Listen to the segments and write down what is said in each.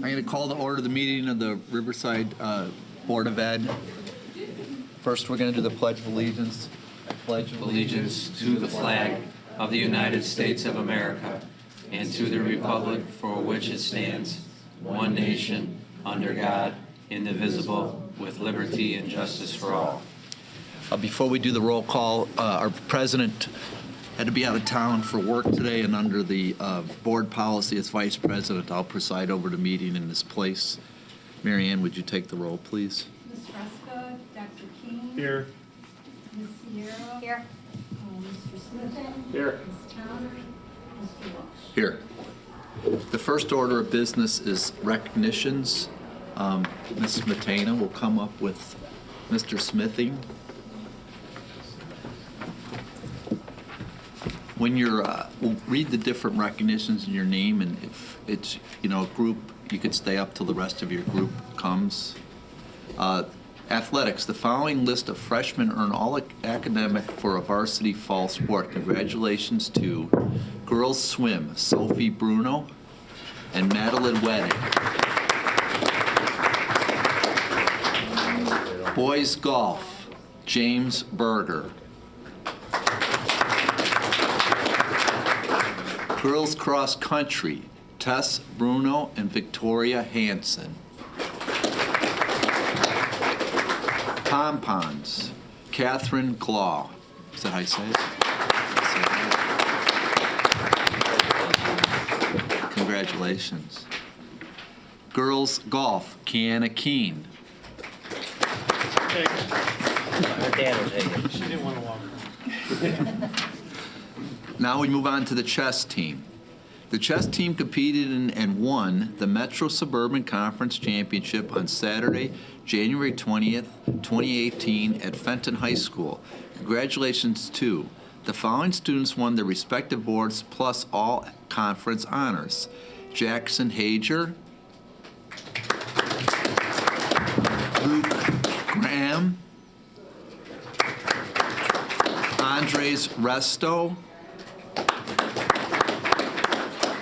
I'm going to call to order the meeting of the Riverside Board of Ed. First, we're going to do the Pledge of Allegiance. I pledge allegiance to the flag of the United States of America and to the republic for which it stands, one nation, under God, indivisible, with liberty and justice for all. Before we do the roll call, our president had to be out of town for work today, and under the board policy as vice president, I'll preside over the meeting in this place. Mary Ann, would you take the roll, please? Ms. Fresca, Dr. King. Here. Ms. Sierra. Here. Mr. Smith. Here. Ms. Towner. Mr. Walsh. Here. The first order of business is recognitions. Ms. Smetana will come up with Mr. Smithing. When you're, we'll read the different recognitions in your name, and if it's, a group, you could stay up till the rest of your group comes. Athletics, the following list of freshmen earn all academic for a varsity fall sport. Congratulations to girls swim, Sophie Bruno and Madeline Weddick. Boys golf, James Berger. Girls cross country, Tess Bruno and Victoria Hansen. Pom-poms, Catherine Glaw. Is that how you say it? Congratulations. Girls golf, Kiana Keene. She didn't want to walk. Now we move on to the chess team. The chess team competed in and won the Metro Suburban Conference Championship on Saturday, January 20th, 2018 at Fenton High School. Congratulations to the following students won their respective boards plus all conference honors. Jackson Hager, Luke Graham, Andres Resto,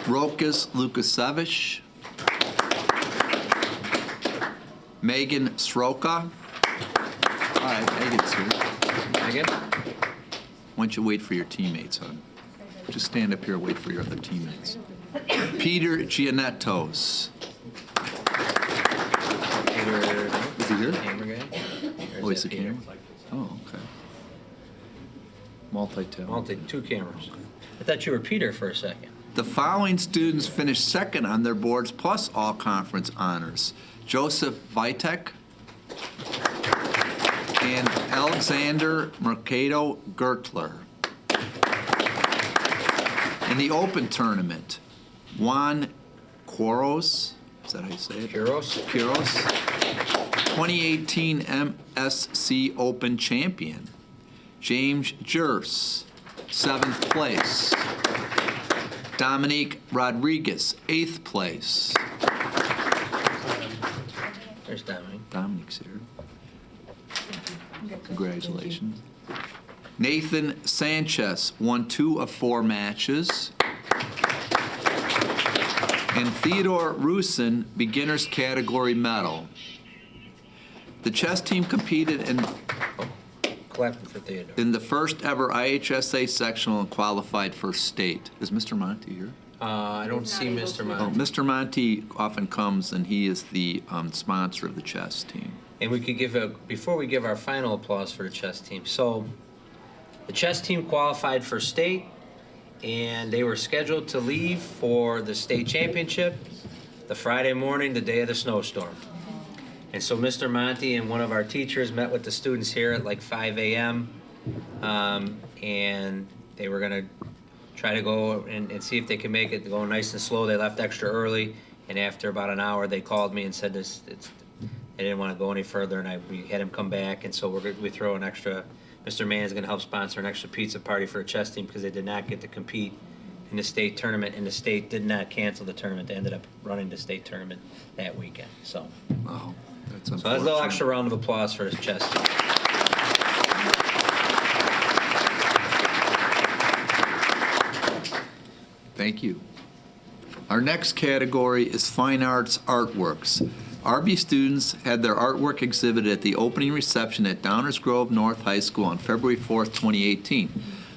Rokas Lukasevich, Megan Sroka. All right, Megan's here. Megan? Why don't you wait for your teammates, hon? Just stand up here and wait for your other teammates. Peter Gianettos. Is he here? Camera guy? Oh, he's the camera? Oh, okay. Multi-talented. Two cameras. I thought you were Peter for a second. The following students finished second on their boards plus all conference honors. Joseph Vitek and Alexander Mercado Gertler. In the open tournament, Juan Quiros, is that how you say it? Quiros. 2018 MSC Open champion. James Jers, 7th place. Dominique Rodriguez, 8th place. There's Dominic. Dominique's here. Congratulations. Nathan Sanchez won 2 of 4 matches. And Theodore Rusin, beginners category medal. The chess team competed Clapping for Theodore. in the first ever IHSA sectional and qualified for state. Is Mr. Monty here? I don't see Mr. Oh, Monty. Mr. Monty often comes, and he is the sponsor of the chess team. And we could before we give our final applause for the chess team. So, the chess team qualified for state, and they were scheduled to leave for the state championship the Friday morning, the day of the snowstorm. And so Mr. Monty and one of our teachers met with the students here at like 5 a.m. And they were going to try to go and see if they could make it, go nice and slow. They left extra early, and after about an hour, they called me and said they didn't want to go any further, and we had him come back. And so we throw an extra. Mr. Mann's going to help sponsor an extra pizza party for a chess team because they did not get to compete in the state tournament, and the state did not cancel the tournament. They ended up running the state tournament that weekend. So. Wow, that's So that's a little unfortunate. extra round of applause for this chess team. Thank you. Our next category is Fine Arts Artworks. RB students had their artwork exhibited at the opening reception at Downers Grove North High School on February 4th, 2018.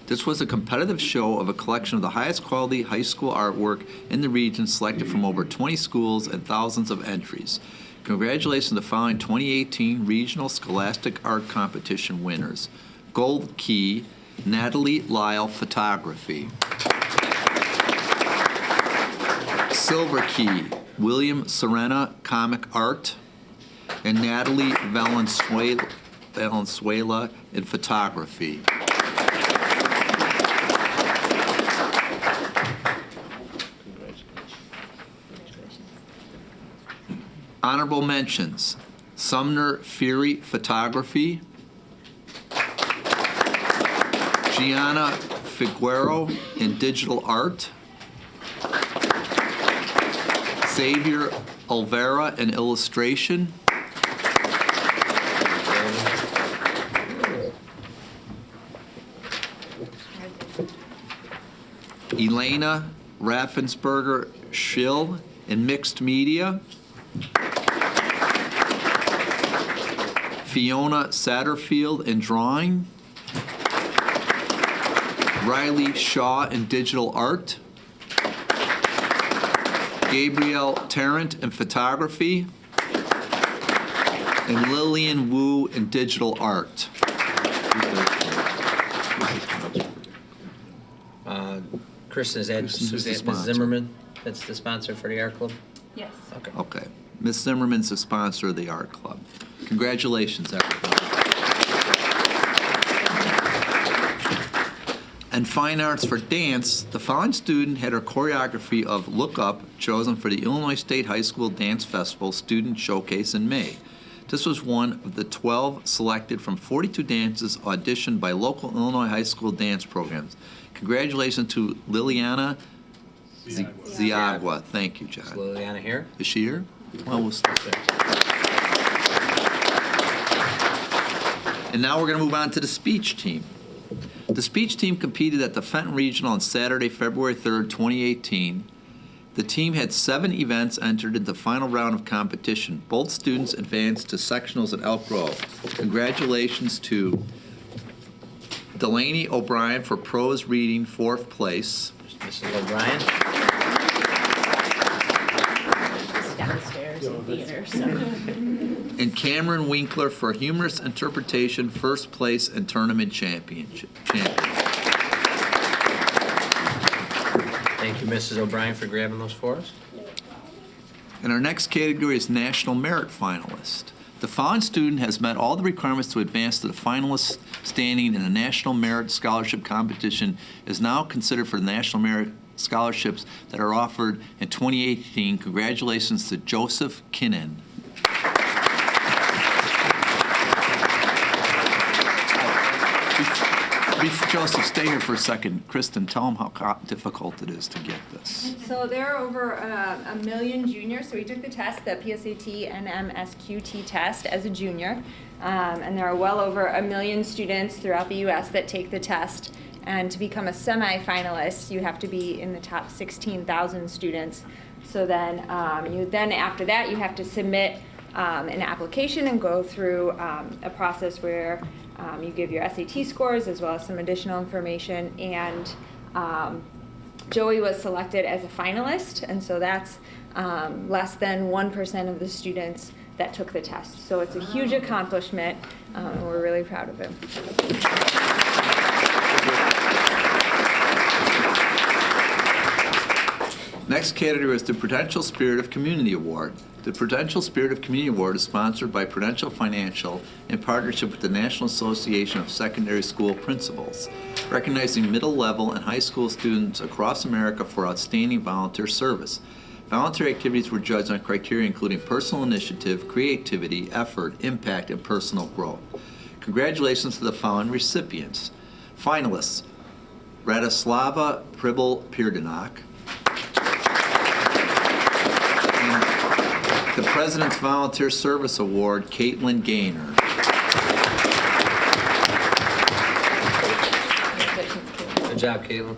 This was a competitive show of a collection of the highest quality high school artwork in the region, selected from over 20 schools and thousands of entries. Congratulations to the following 2018 Regional Scholastic Art Competition winners. Gold Key, Natalie Lyle, Photography. Silver Key, William Serena, Comic Art. And Natalie Valenzuela in Photography. Honorable mentions: Sumner Fury, Photography; Gianna Figuero in Digital Art; Xavier Olvera in Illustration; Elena Raffensperger Schill in Mixed Media; Fiona Satterfield in Drawing; Riley Shaw in Digital Art; Gabrielle Tarrant in Photography; and Lillian Wu in Digital Art. Kristen, is that Kristen's the Ms. sponsor. Zimmerman? That's the sponsor for the art club? Yes. Okay. Okay. Ms. Zimmerman's the sponsor of the art club. Congratulations, everybody. And Fine Arts for Dance, the following student had her choreography of Look Up chosen for the Illinois State High School Dance Festival Student Showcase in May. This was one of the 12 selected from 42 dances auditioned by local Illinois high school dance programs. Congratulations to Liliana Ziagua. Thank you, Is John. Liliana here? Is she here? Well, we'll start there. And now we're going to move on to the speech team. The speech team competed at the Fenton Regional on Saturday, February 3rd, 2018. The team had 7 events entered into the final round of competition. Both students advanced to sectionals at Elk Grove. Congratulations to Delaney O'Brien for prose reading, 4th place. Mrs. O'Brien? Downstairs in theater, so. And Cameron Winkler for humorous interpretation, 1st place and tournament champion. Thank you, Mrs. O'Brien, for grabbing those for us. And our next category is National Merit Finalist. The following student has met all the requirements to advance to the finalist standing in the National Merit Scholarship Competition, is now considered for the National Merit Scholarships that are offered in 2018. Congratulations to Joseph Kinnan. Joseph, stay here for a second. Kristen, tell them how difficult it is to get this. So there are over a million juniors. So we took the test, the PSAT and MSQT test as a junior. And there are well over a million students throughout the U.S. that take the test. And to become a semi-finalist, you have to be in the top 16,000 students. So then, after that, you have to submit an application and go through a process where you give your SAT scores as well as some additional information. And Joey was selected as a finalist, and so that's less than 1% of the students that took the test. So it's a huge accomplishment, and we're really proud of him. Next category is the Prudential Spirit of Community Award. The Prudential Spirit of Community Award is sponsored by Prudential Financial in partnership with the National Association of Secondary School Principals, recognizing middle level and high school students across America for outstanding volunteer service. Volunteer activities were judged on criteria including personal initiative, creativity, effort, impact, and personal growth. Congratulations to the following recipients. Finalists: Radislava Pribble-Pierdenak, the President's Volunteer Service Award, Caitlin Gaynor. Good job, Caitlin.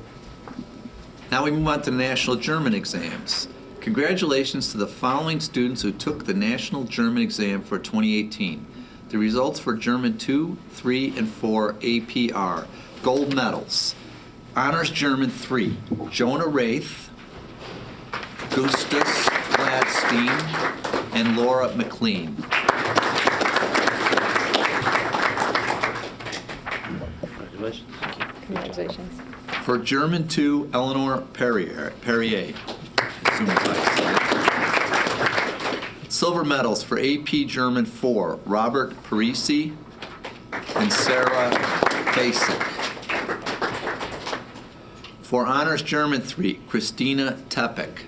Now we move on to the National German exams. Congratulations to the following students who took the National German exam for 2018. The results for German 2, 3, and 4 APR. Gold medals. Honors German 3, Jonah Wraith, Gustus Gladstein, and Laura McLean. Congratulations. For German 2, Eleanor Perrier. Silver medals for AP German 4, Robert Parisi and Sarah Basic. For Honors German 3, Christina Tepek.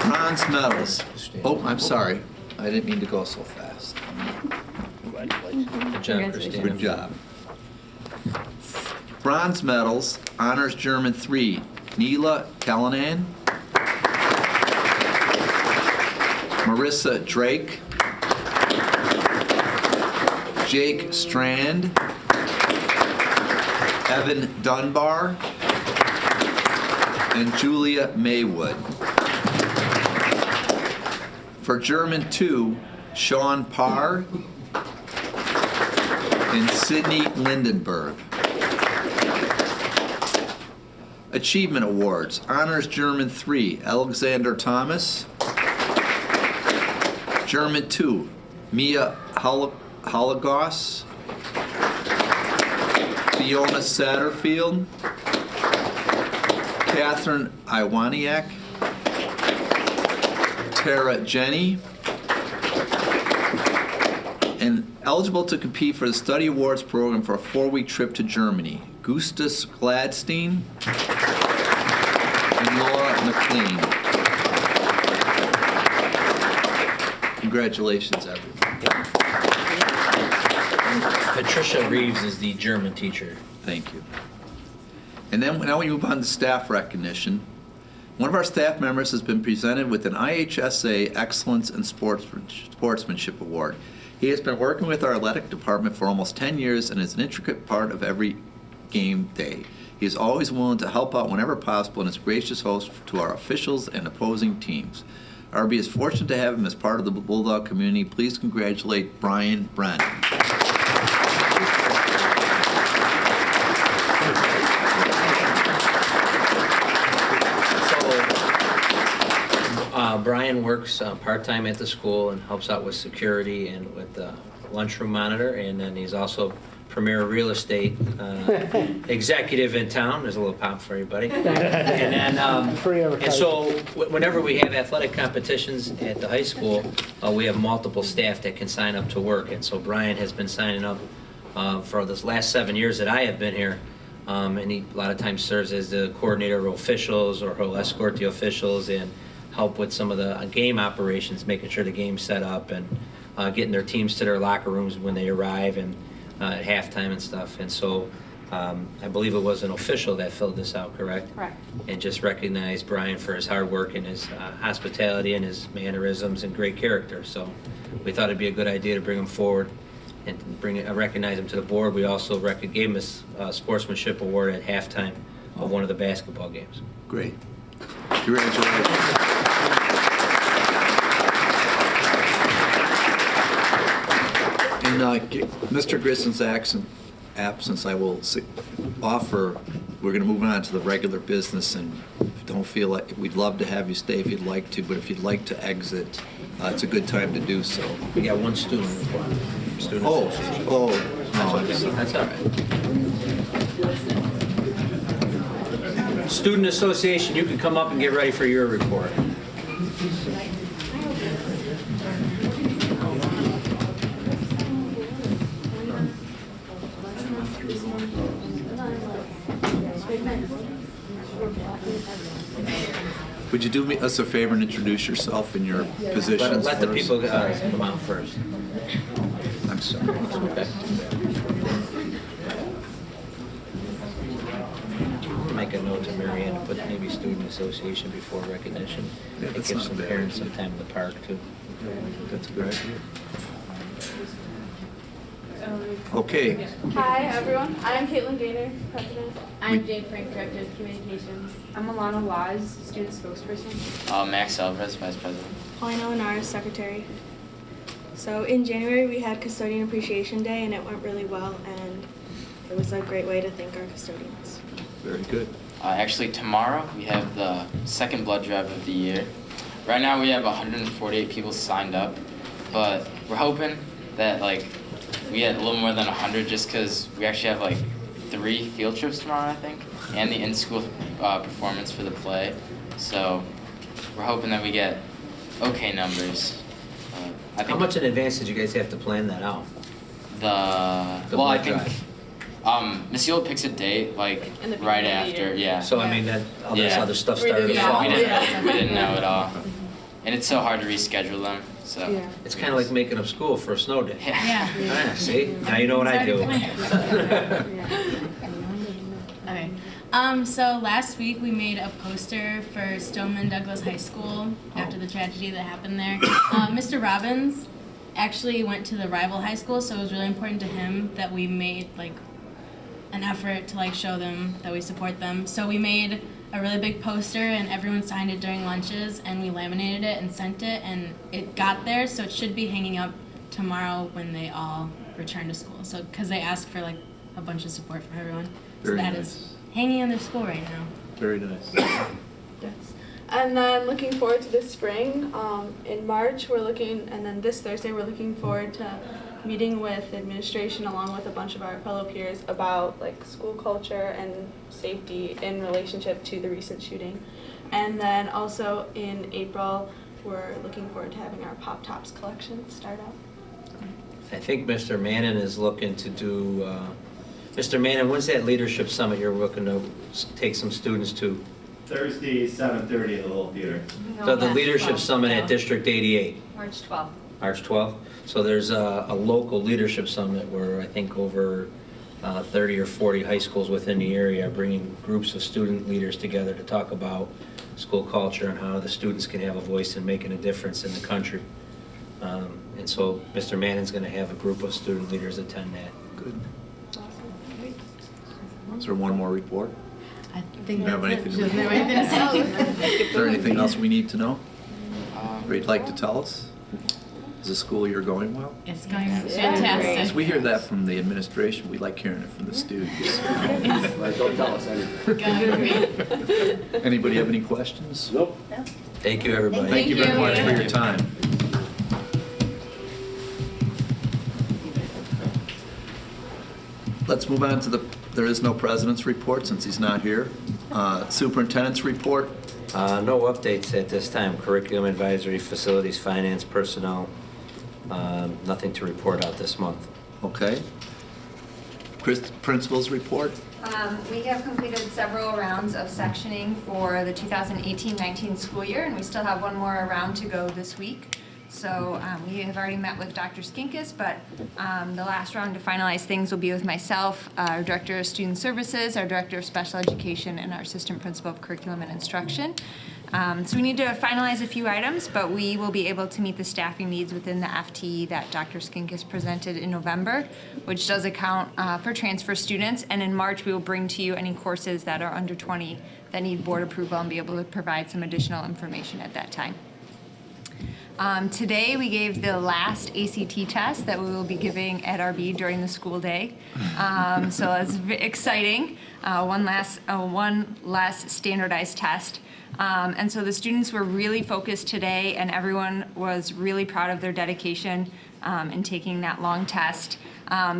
Bronze medals. Oh, I'm sorry. I didn't mean to go so fast. Good job, Congratulations. Christina. Good job. Bronze medals, Honors German 3, Neela Callanan, Marissa Drake, Jake Strand, Evan Dunbar, and Julia Maywood. For German 2, Sean Parr and Sydney Lindenberg. Achievement Awards. Honors German 3, Alexander Thomas. German 2, Mia Hologos. Fiona Satterfield. Catherine Iwaniak. Tara Jenny. And eligible to compete for the Study Awards program for a 4-week trip to Germany, Gustus Gladstein and Laura McLean. Congratulations, everyone. Patricia Reeves is the German teacher. Thank you. And then now we move on to staff recognition. One of our staff members has been presented with an IHSA Excellence in Sportsmanship Award. He has been working with our athletic department for almost 10 years and is an intricate part of every game day. He is always willing to help out whenever possible and is a gracious host to our officials and opposing teams. RB is fortunate to have him as part of the Bulldog community. Please congratulate Brian Brennan. Brian works part-time at the school and helps out with security and with the lunchroom monitor, and then he's also premier real estate executive in town. There's a little pop for everybody. And then, Free and so whenever we have athletic competitions at the high school, we have multiple staff that can sign up to work, and so Brian has been signing up for this last 7 years that I have been here. And he a lot of times serves as the coordinator of officials, or he'll escort the officials and help with some of the game operations, making sure the game's set up and getting their teams to their locker rooms when they arrive and at halftime and stuff. And so I believe it was an official that filled this out, correct? Correct. And just recognized Brian for his hard work and his hospitality and his mannerisms and great character. So we thought it'd be a good idea to bring him forward and recognize him to the board. We also gave him a sportsmanship award at halftime of one of the basketball games. Great. Congratulations. In Mr. Grisson's absence, I will offer, we're going to move on to the regular business, and don't feel like, we'd love to have you stay if you'd like to, but if you'd like to exit, it's a good time to do so. We got one student report. Student Oh, association. oh, no, I'm sorry. That's all right. Student association, you can come up and get ready for your report. Would you do us a favor and introduce yourself and your positions? Let the first? people come out first. I'm sorry. Okay. Make a note to Mary Ann to put maybe student association before recognition. Yeah, It that's gives not some a bad parents idea. some time in the park too. That's a good idea. Okay, Hi, everyone. I'm Caitlin Gaynor, President. I'm Jane Frank, Director of Communications. I'm Alana Waz, student spokesperson. Max Alvarez, Vice President. Paulina Linares, Secretary. So in January, we had Custodian Appreciation Day, and it went really well, and it was a great way to thank our custodians. very good. Actually, tomorrow we have the second blood drive of the year. Right now we have 148 people signed up, but we're hoping that we get a little more than 100 just because we actually have 3 field trips tomorrow, I think, and the in-school performance for the play. So we're hoping that we get okay numbers. I think How much in advance did you guys have to plan that out? I blood think drive? Miss Yule picks a date In the right beginning of the after, year. yeah. So I mean, that all this Yeah. other stuff We started didn't to know. fall. We didn't know at all, and it's so hard to reschedule them. So Yeah. It's kind of like making up school for a snow day. yeah. Ah, see, now you know what I do. Okay. So last week we made a poster for Stoneman Douglas High School after the tragedy that happened there. Mr. Robbins actually went to the rival high school, so it was really important to him that we made an effort to show them that we support them. So we made a really big poster and everyone signed it during lunches and we laminated it and sent it and it got there, so it should be hanging up tomorrow when they all return to school. So because they asked for a bunch of support from everyone. Very so that nice. is hanging in their school right now. Very nice. Yes. And then looking forward to this spring. In March, and then this Thursday, we're looking forward to meeting with administration along with a bunch of our fellow peers about school culture and safety in relationship to the recent shooting. And then also in April, we're looking forward to having our Pop Tops collection start up. I think Mr. Mannon is looking to do, Mr. Mannon, when's that leadership summit you're looking to take some students to? Thursday, 7:30 at the Little Theater. The leadership summit at District 88, March 12th. March 12th. So there's a local leadership summit where I think over 30 or 40 high schools within the area are bringing groups of student leaders together to talk about school culture and how the students can have a voice in making a difference in the country. And so Mr. Mannon's going to have a group of student leaders attend that. Good. Is there one more report? I think Do you have that's anything it. to Doesn't have anything to say. Is there anything else we need to know? Um, Or you'd like to tell us? Is the school year going well? It's going Because fantastic. we hear that from the administration, we like hearing it from the students. Don't tell us anything. Good. Anybody have any questions? Nope. Thank you, everybody. Thank you very much for your time. Let's move on to there is no president's report since he's not here. Superintendent's report. No updates at this time. Curriculum advisory, facilities, finance, personnel, nothing to report out this month. Okay. Principal's report. We have completed several rounds of sectioning for the 2018-19 school year, and we still have one more round to go this week. So we have already met with Dr. Skinkis, but the last round to finalize things will be with myself, our Director of Student Services, our Director of Special Education, and our Assistant Principal of Curriculum and Instruction. So we need to finalize a few items, but we will be able to meet the staffing needs within the FTE that Dr. Skinkis presented in November, which does account for transfer students. And in March, we will bring to you any courses that are under 20 that need board approval and be able to provide some additional information at that time. Today, we gave the last ACT test that we will be giving at RB during the school day. So it's exciting. One last standardized test. And so the students were really focused today, and everyone was really proud of their dedication in taking that long test.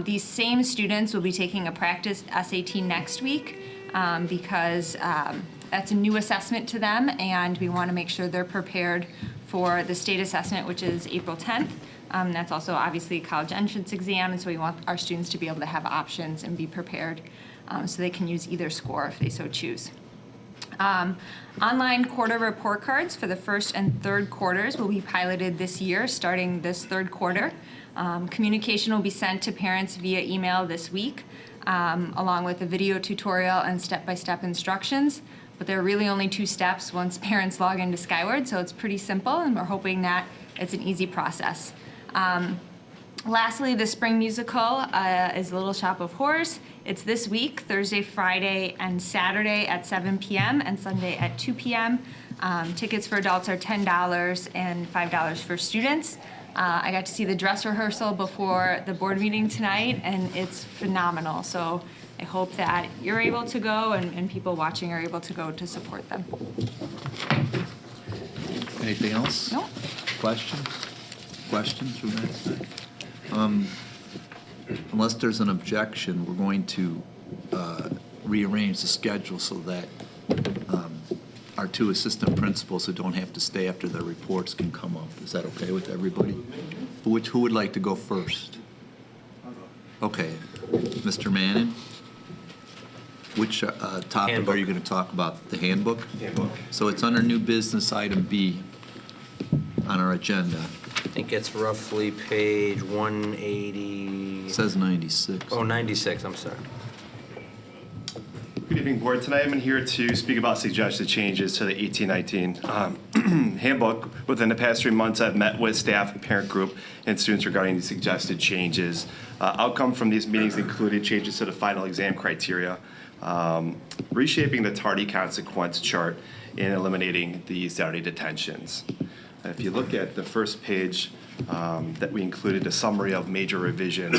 These same students will be taking a practice SAT next week because that's a new assessment to them, and we want to make sure they're prepared for the state assessment, which is April 10th. That's also obviously a college entrance exam, and so we want our students to be able to have options and be prepared so they can use either score if they so choose. Online quarter report cards for the first and third quarters will be piloted this year, starting this third quarter. Communication will be sent to parents via email this week, along with a video tutorial and step-by-step instructions. But there are really only 2 steps once parents log into Skyward, so it's pretty simple, and we're hoping that it's an easy process. Lastly, the spring musical is Little Shop of Horrors. It's this week, Thursday, Friday, and Saturday at 7 p.m. and Sunday at 2 p.m. Tickets for adults are $10 and $5 for students. I got to see the dress rehearsal before the board meeting tonight, and it's phenomenal. So I hope that you're able to go and people watching are able to go to support them. Anything else? No? Questions? Questions from that side? Unless there's an objection, we're going to rearrange the schedule so that our two assistant principals who don't have to stay after their reports can come up. Is that okay with everybody? Who would like to go first? Okay, Mr. Manning? Which topic Handbook. are you going to talk about? The handbook? Handbook. So it's under new business item B on our agenda. I think it's roughly page 180. It says 96. Oh, 96, I'm sorry. Good evening, board. Tonight I'm here to speak about suggested changes to the 1819 handbook. Within the past 3 months, I've met with staff and parent group and students regarding the suggested changes. Outcome from these meetings included changes to the final exam criteria, reshaping the tardy consequence chart, and eliminating the Saturday detentions. If you look at the first page that we included a summary of major revisions.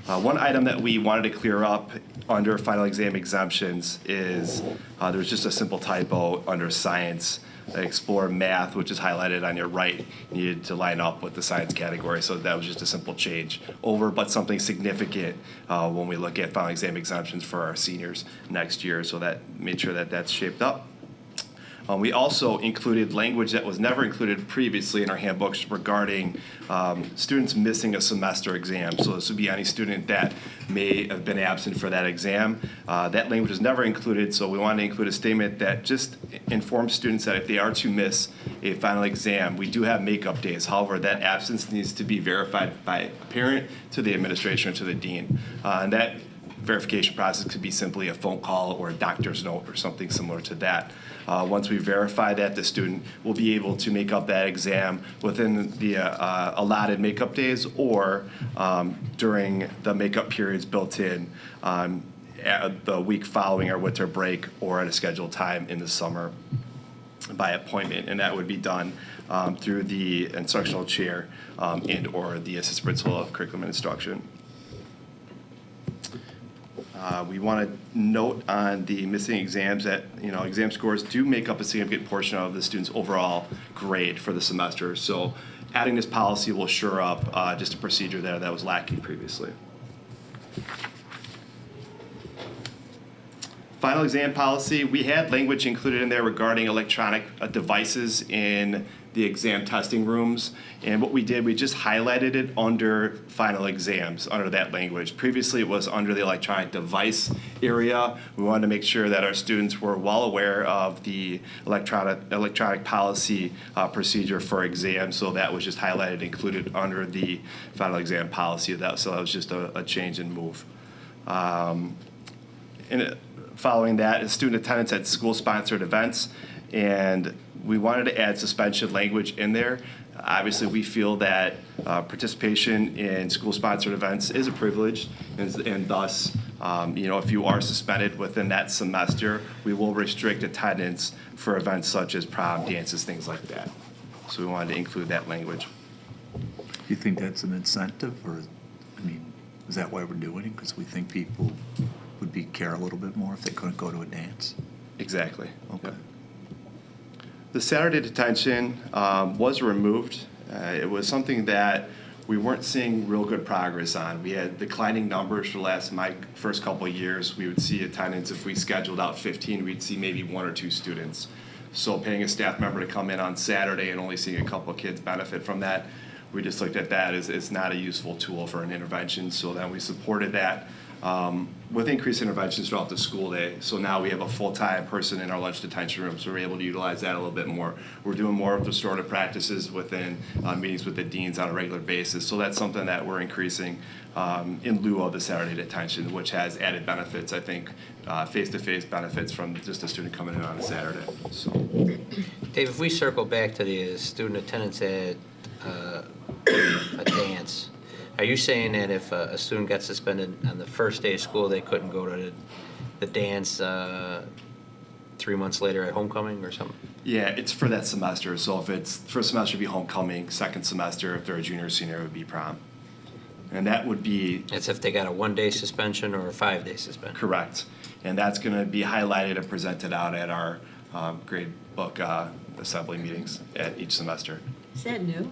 One item that we wanted to clear up under final exam exemptions is there's just a simple typo under science. Explore math, which is highlighted on your right, needed to line up with the science category. So that was just a simple change over, but something significant when we look at final exam exemptions for our seniors next year. So that made sure that that's shaped up. We also included language that was never included previously in our handbooks regarding students missing a semester exam. So this would be any student that may have been absent for that exam. That language was never included, so we wanted to include a statement that just informs students that if they are to miss a final exam, we do have makeup days. However, that absence needs to be verified by a parent to the administration or to the dean. And that verification process could be simply a phone call or a doctor's note or something similar to that. Once we verify that, the student will be able to make up that exam within the allotted makeup days or during the makeup periods built in the week following our winter break or at a scheduled time in the summer by appointment. And that would be done through the instructional chair and or the assistant principal of curriculum and instruction. We want to note on the missing exams that exam scores do make up a significant portion of the student's overall grade for the semester. So adding this policy will shore up just a procedure there that was lacking previously. Final exam policy, we had language included in there regarding electronic devices in the exam testing rooms. And what we did, we just highlighted it under final exams, under that language. Previously, it was under the electronic device area. We wanted to make sure that our students were well aware of the electronic policy procedure for exams. So that was just highlighted, included under the final exam policy. So that was just a change and move. Following that is student attendance at school-sponsored events, and we wanted to add suspension language in there. Obviously, we feel that participation in school-sponsored events is a privilege, and thus, if you are suspended within that semester, we will restrict attendance for events such as prom, dances, things like that. So we wanted to include that language. Do you think that's an incentive, or, is that why we're doing it? Because we think people would care a little bit more if they couldn't go to a dance? Exactly. Okay. The Saturday detention was removed. It was something that we weren't seeing real good progress on. We had declining numbers for my first couple of years. We would see attendance, if we scheduled out 15, we'd see maybe 1 or 2 students. So paying a staff member to come in on Saturday and only seeing a couple of kids benefit from that, we just looked at that as not a useful tool for an intervention. So then we supported that with increased interventions throughout the school day. So now we have a full-time person in our lunch detention room, so we're able to utilize that a little bit more. We're doing more of the restorative practices within meetings with the deans on a regular basis. So that's something that we're increasing in lieu of the Saturday detention, which has added benefits, I think, face-to-face benefits from just a student coming in on a Saturday. So, Dave, if we circle back to the student attendance at a dance, Are you saying that if a student got suspended on the first day of school, they couldn't go to the dance 3 months later at homecoming or something? Yeah, it's for that semester. So if it's first semester, it'd be homecoming. Second semester, if they're a junior or senior, it would be prom. And that would be It's if they got a 1-day suspension or a 5-day suspension. correct. And that's going to be highlighted and presented out at our grade book assembly meetings at each semester. Is that new?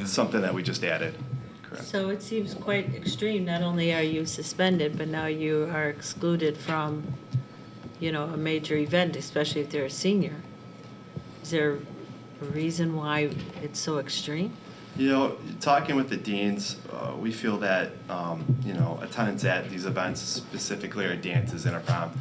Something that we just added. Correct. So it seems quite extreme. Not only are you suspended, but now you are excluded from, a major event, especially if they're a senior. Is there a reason why it's so extreme? Talking with the deans, we feel that, attendance at these events, specifically our dances and our prom,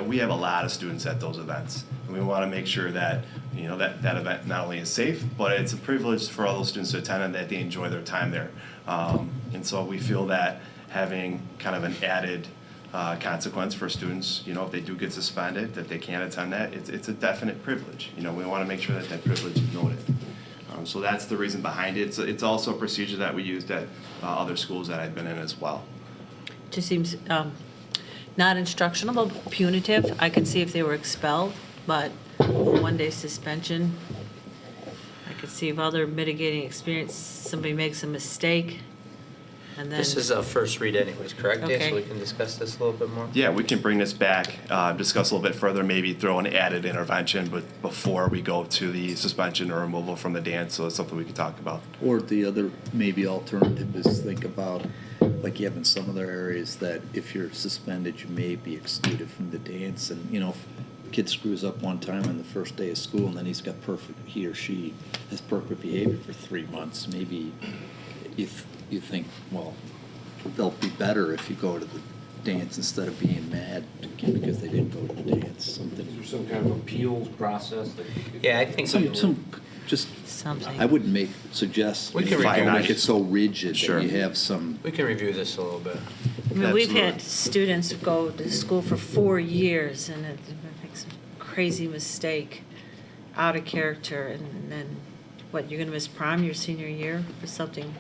we have a lot of students at those events. And we want to make sure that, that event not only is safe, but it's a privilege for all those students to attend and that they enjoy their time there. And so we feel that having kind of an added consequence for students, if they do get suspended, that they can't attend that, it's a definite privilege. We want to make sure that privilege is noted. So that's the reason behind it. It's also a procedure that we used at other schools that I've been in as well. Just seems not instructional, but punitive. I could see if they were expelled, but 1-day suspension. I could see if other mitigating experience, somebody makes a mistake, and then. This is a first read anyways, correct, Dave? Okay. So we can discuss this a little bit more? Yeah, we can bring this back, discuss a little bit further, maybe throw an added intervention, but before we go to the suspension or removal from the dance, so it's something we could talk about. Or the other maybe alternative is think about, like you have in some other areas, that if you're suspended, you may be excluded from the dance. And, if a kid screws up one time on the first day of school and then he or she has perfect behavior for 3 months, maybe if you think, well, they'll be better if you go to the dance instead of being mad because they didn't go to the dance. Something. Is there some kind of appeals process? Yeah, I think Just Something. I wouldn't suggest We can don't review make it. it so rigid Sure. that you have some. we can review this a little bit. I mean, we've Absolutely. had students go to school for 4 years and it makes a crazy mistake, out of character, and then, you're gonna miss prom your senior year for something?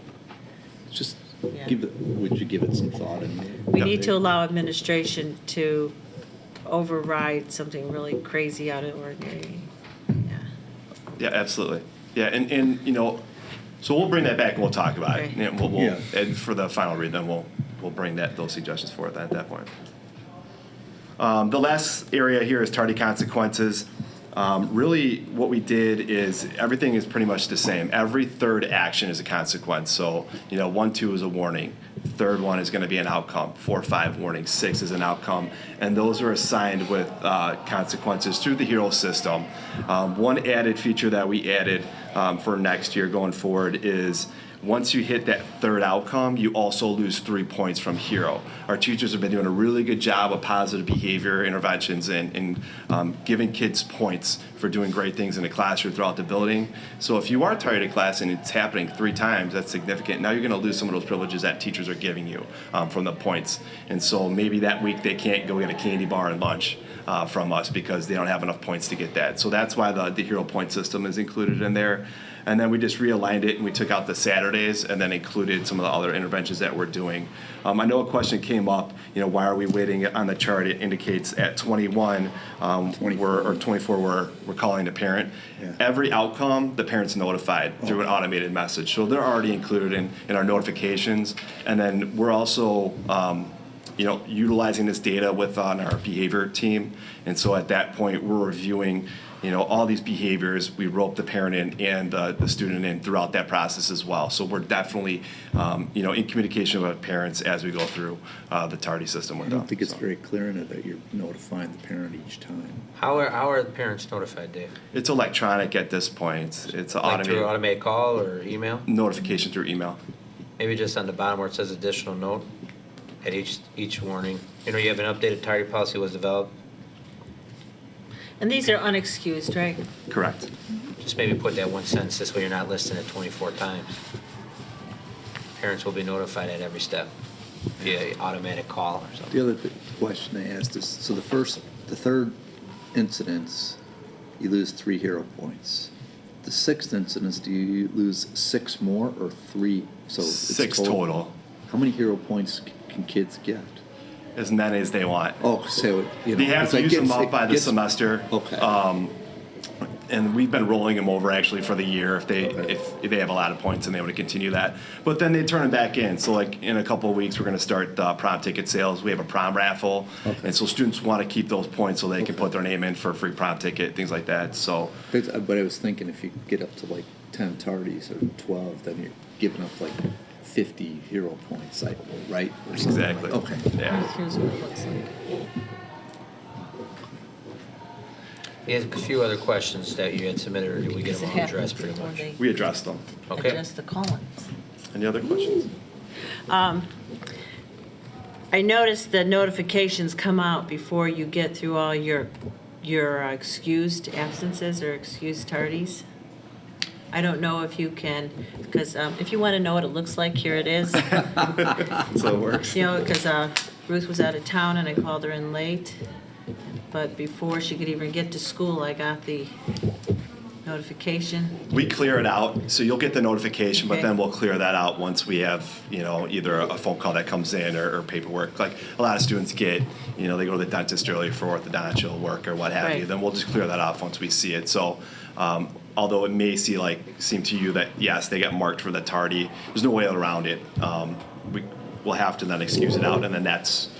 Just Yeah. would you give it some thought? We need to allow administration to override something really crazy out of the ordinary. Yeah. Yeah, absolutely. Yeah, and so we'll bring that back and we'll talk about it. Okay. And Yeah. and for the final read, then we'll bring those suggestions forth at that point. The last area here is tardy consequences. Really, what we did is everything is pretty much the same. Every third action is a consequence. So, 1, 2 is a warning. Third one is going to be an outcome. 4, 5 warning. 6 is an outcome. And those are assigned with consequences through the HERO system. One added feature that we added for next year going forward is once you hit that third outcome, you also lose 3 points from HERO. Our teachers have been doing a really good job of positive behavior interventions and giving kids points for doing great things in the classroom throughout the building. So if you are tired of class and it's happening 3 times, that's significant. Now you're going to lose some of those privileges that teachers are giving you from the points. And so maybe that week they can't go get a candy bar and lunch from us because they don't have enough points to get that. So that's why the HERO point system is included in there. And then we just realigned it and we took out the Saturdays and then included some of the other interventions that we're doing. I know a question came up, why are we waiting on the chart? It indicates at 21 or 24 we're calling the parent. Yeah. Every outcome, the parent's notified through an automated message. So they're already included in our notifications. And then we're also utilizing this data on our behavior team. And so at that point, we're reviewing all these behaviors. We rope the parent in and the student in throughout that process as well. So we're definitely, in communication with parents as we go through the tardy system with I them. don't think it's So very clear in it that you're notifying the parent each time. How are the parents notified, Dave? It's electronic at this point. It's an Like through automated automated call or email? notification through email. Maybe just on the bottom where it says additional note at each warning. You have an updated tardy policy was developed. And these are unexcused, right? Correct. Just maybe put that one sentence, this way you're not listing it 24 times. Parents will be notified at every step via automatic call or something. The other question I asked is, so the third incidence, you lose 3 HERO points. The 6th incidence, do you lose 6 more or 3 So it's 6 total, How many hero points can kids get? as many as they want. Oh, so, you know. They have it's to like use them gets- up it by the gets- semester. Okay. And we've been rolling them over actually for the year if they Okay. if they have a lot of points and they want to continue that. But then they turn them back in. So like in a couple of weeks, we're going to start prom ticket sales. We have a prom raffle, Okay. and so students want to keep those points so they can Okay. put their name in for a free prom ticket, things like that. So But I was thinking if you get up to like 10 tardies or 12, then you're giving up like 50 hero points, right? Or something like- exactly. Okay. Yeah. Here's what it looks like. We had a few other questions that you had submitted, or did we get Because them it all happens addressed pretty before much? they We addressed them. Okay. adjust the columns. Any other questions? I noticed the notifications come out before you get through all your excused absences or excused tardies. I don't know if you can, because if you want to know what it looks like, here it is. So it works. You know, because Ruth was out of town and I called her in late. But before she could even get to school, I got the notification. We clear it out, so you'll get the notification, but Okay. then we'll clear that out once we have, either a phone call that comes in or paperwork. Like a lot of students get, they go to the dentist early for orthodontial work or what have you. Right. Then we'll just clear that off once we see it. So, although it may seem to you that yes, they got marked for the tardy, there's no way around it. We'll have to then excuse it out, and then that's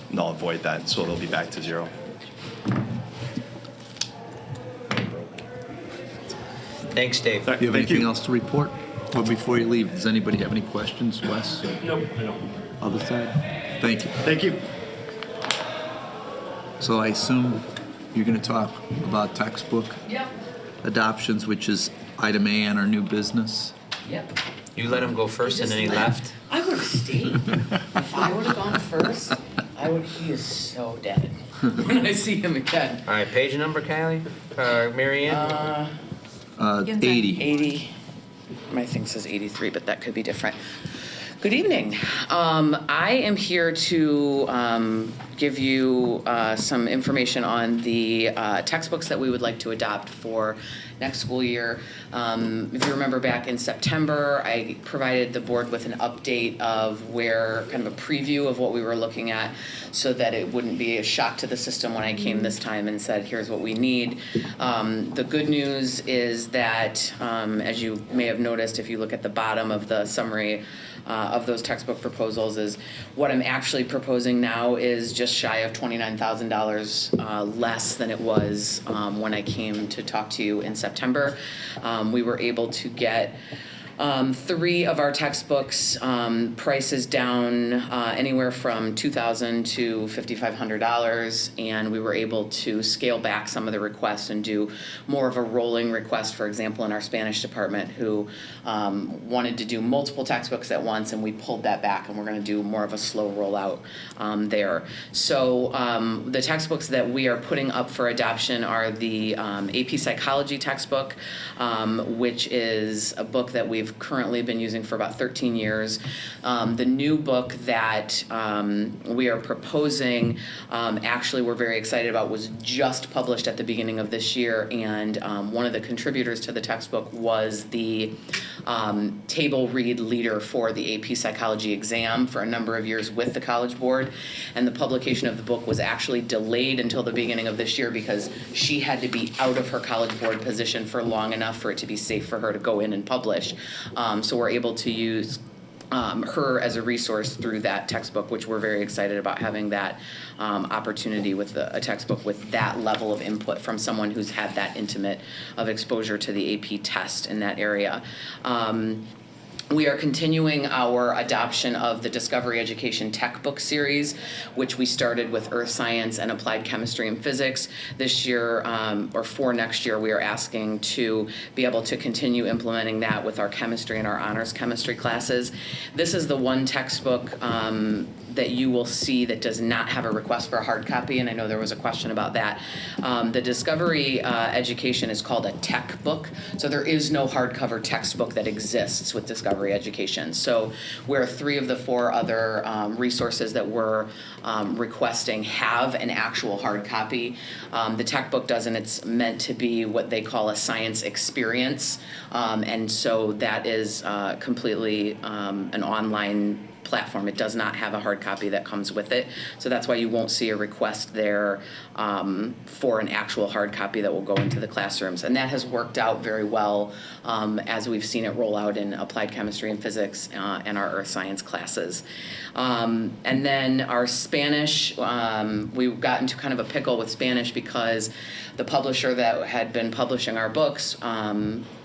null and void then, so they'll be back to 0. Thanks, Dave. Do you have Thank anything you. else to report? Or before you leave, does anybody have any questions, Wes? Nope, I don't. Other side? Thank you. Thank you. So I assume you're going to talk about textbook adoptions, which is item A on our new business? Yep. You let him go first and then he Just left? I would have stayed. If I would have gone first, he is so dead when I see him again. All right, page number, Kylie? Mary Ann? 80. 80. My thing says 83, but that could be different. Good evening. I am here to give you some information on the textbooks that we would like to adopt for next school year. If you remember back in September, I provided the board with an update of kind of a preview of what we were looking at so that it wouldn't be a shock to the system when I came this time and said, here's what we need. The good news is that, as you may have noticed, if you look at the bottom of the summary of those textbook proposals, is what I'm actually proposing now is just shy of $29,000 less than it was when I came to talk to you in September. We were able to get 3 of our textbooks, prices down anywhere from $2,000 to $5,500, and we were able to scale back some of the requests and do more of a rolling request. For example, in our Spanish department, who wanted to do multiple textbooks at once, and we pulled that back, and we're going to do more of a slow rollout there. So the textbooks that we are putting up for adoption are the AP Psychology textbook, which is a book that we've currently been using for about 13 years. The new book that we are proposing, actually we're very excited about, was just published at the beginning of this year, and one of the contributors to the textbook was the table read leader for the AP Psychology exam for a number of years with the College Board, and the publication of the book was actually delayed until the beginning of this year because she had to be out of her College Board position for long enough for it to be safe for her to go in and publish. So we're able to use her as a resource through that textbook, which we're very excited about having that opportunity with a textbook with that level of input from someone who's had that intimate of exposure to the AP test in that area. We are continuing our adoption of the Discovery Education Tech Book series, which we started with Earth Science and Applied Chemistry and Physics. This year, or for next year, we are asking to be able to continue implementing that with our chemistry and our honors chemistry classes. This is the one textbook that you will see that does not have a request for a hard copy, and I know there was a question about that. The Discovery Education is called a tech book, so there is no hardcover textbook that exists with Discovery Education. So where 3 of the 4 other resources that we're requesting have an actual hard copy, the tech book doesn't. It's meant to be what they call a science experience, and so that is completely an online platform. It does not have a hard copy that comes with it, so that's why you won't see a request there for an actual hard copy that will go into the classrooms, and that has worked out very well as we've seen it roll out in applied chemistry and physics and our earth science classes. And then our Spanish, we got into kind of a pickle with Spanish because the publisher that had been publishing our books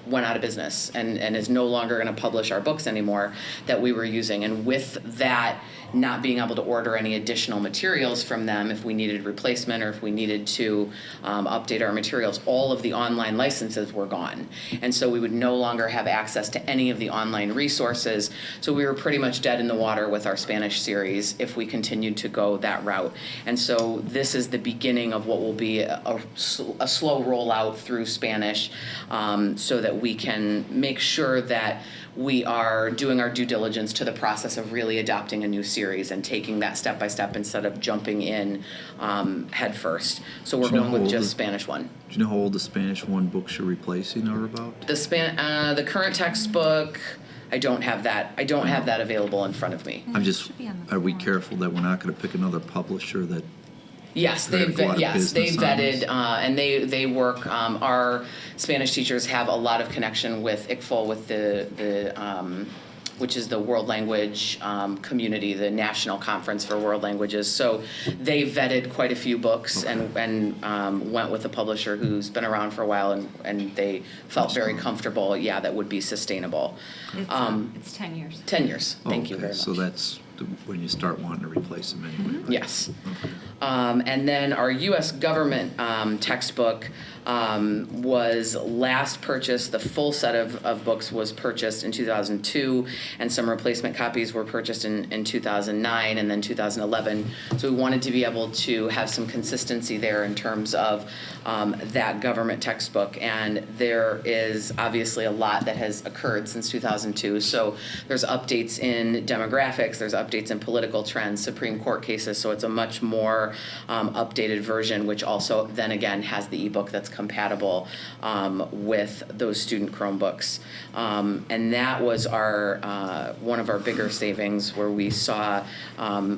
went out of business and is no longer going to publish our books anymore that we were using. And with that, not being able to order any additional materials from them if we needed replacement or if we needed to update our materials, all of the online licenses were gone. And so we would no longer have access to any of the online resources. So we were pretty much dead in the water with our Spanish series if we continued to go that route. And so this is the beginning of what will be a slow rollout through Spanish so that we can make sure that we are doing our due diligence to the process of really adopting a new series and taking that step by step instead of jumping in head first. So we're going with just Spanish 1. Do you know how old the Spanish 1 books you're replacing are about? The current textbook, I don't have that. I don't have that available in front of me. I'm just, are we careful that we're not going to pick another publisher that? Yes, they vetted, and they work. Our Spanish teachers have a lot of connection with ICFL, with the which is the world language community, the National Conference for World Languages. So they vetted quite a few books and went with a publisher who's been around for a while, and they felt very comfortable. Yeah, that would be sustainable. It's 10 years. 10 years. Thank you very much. So that's when you start wanting to replace them anyway. Right? Yes. Okay. And then our U.S. government textbook was last purchased. The full set of books was purchased in 2002, and some replacement copies were purchased in 2009 and then 2011. So we wanted to be able to have some consistency there in terms of that government textbook. And there is obviously a lot that has occurred since 2002. So there's updates in demographics, there's updates in political trends, Supreme Court cases. So it's a much more updated version, which also then again has the ebook that's compatible with those student Chromebooks. And that was our one of our bigger savings, where we saw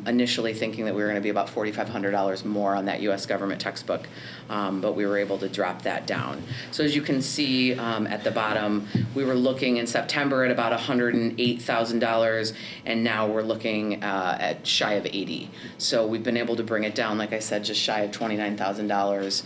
initially thinking that we were going to be about $4,500 more on that U.S. government textbook, but we were able to drop that down. So as you can see at the bottom, we were looking in September at about $108,000, and now we're looking at shy of 80. So we've been able to bring it down, like I said, just shy of $29,000.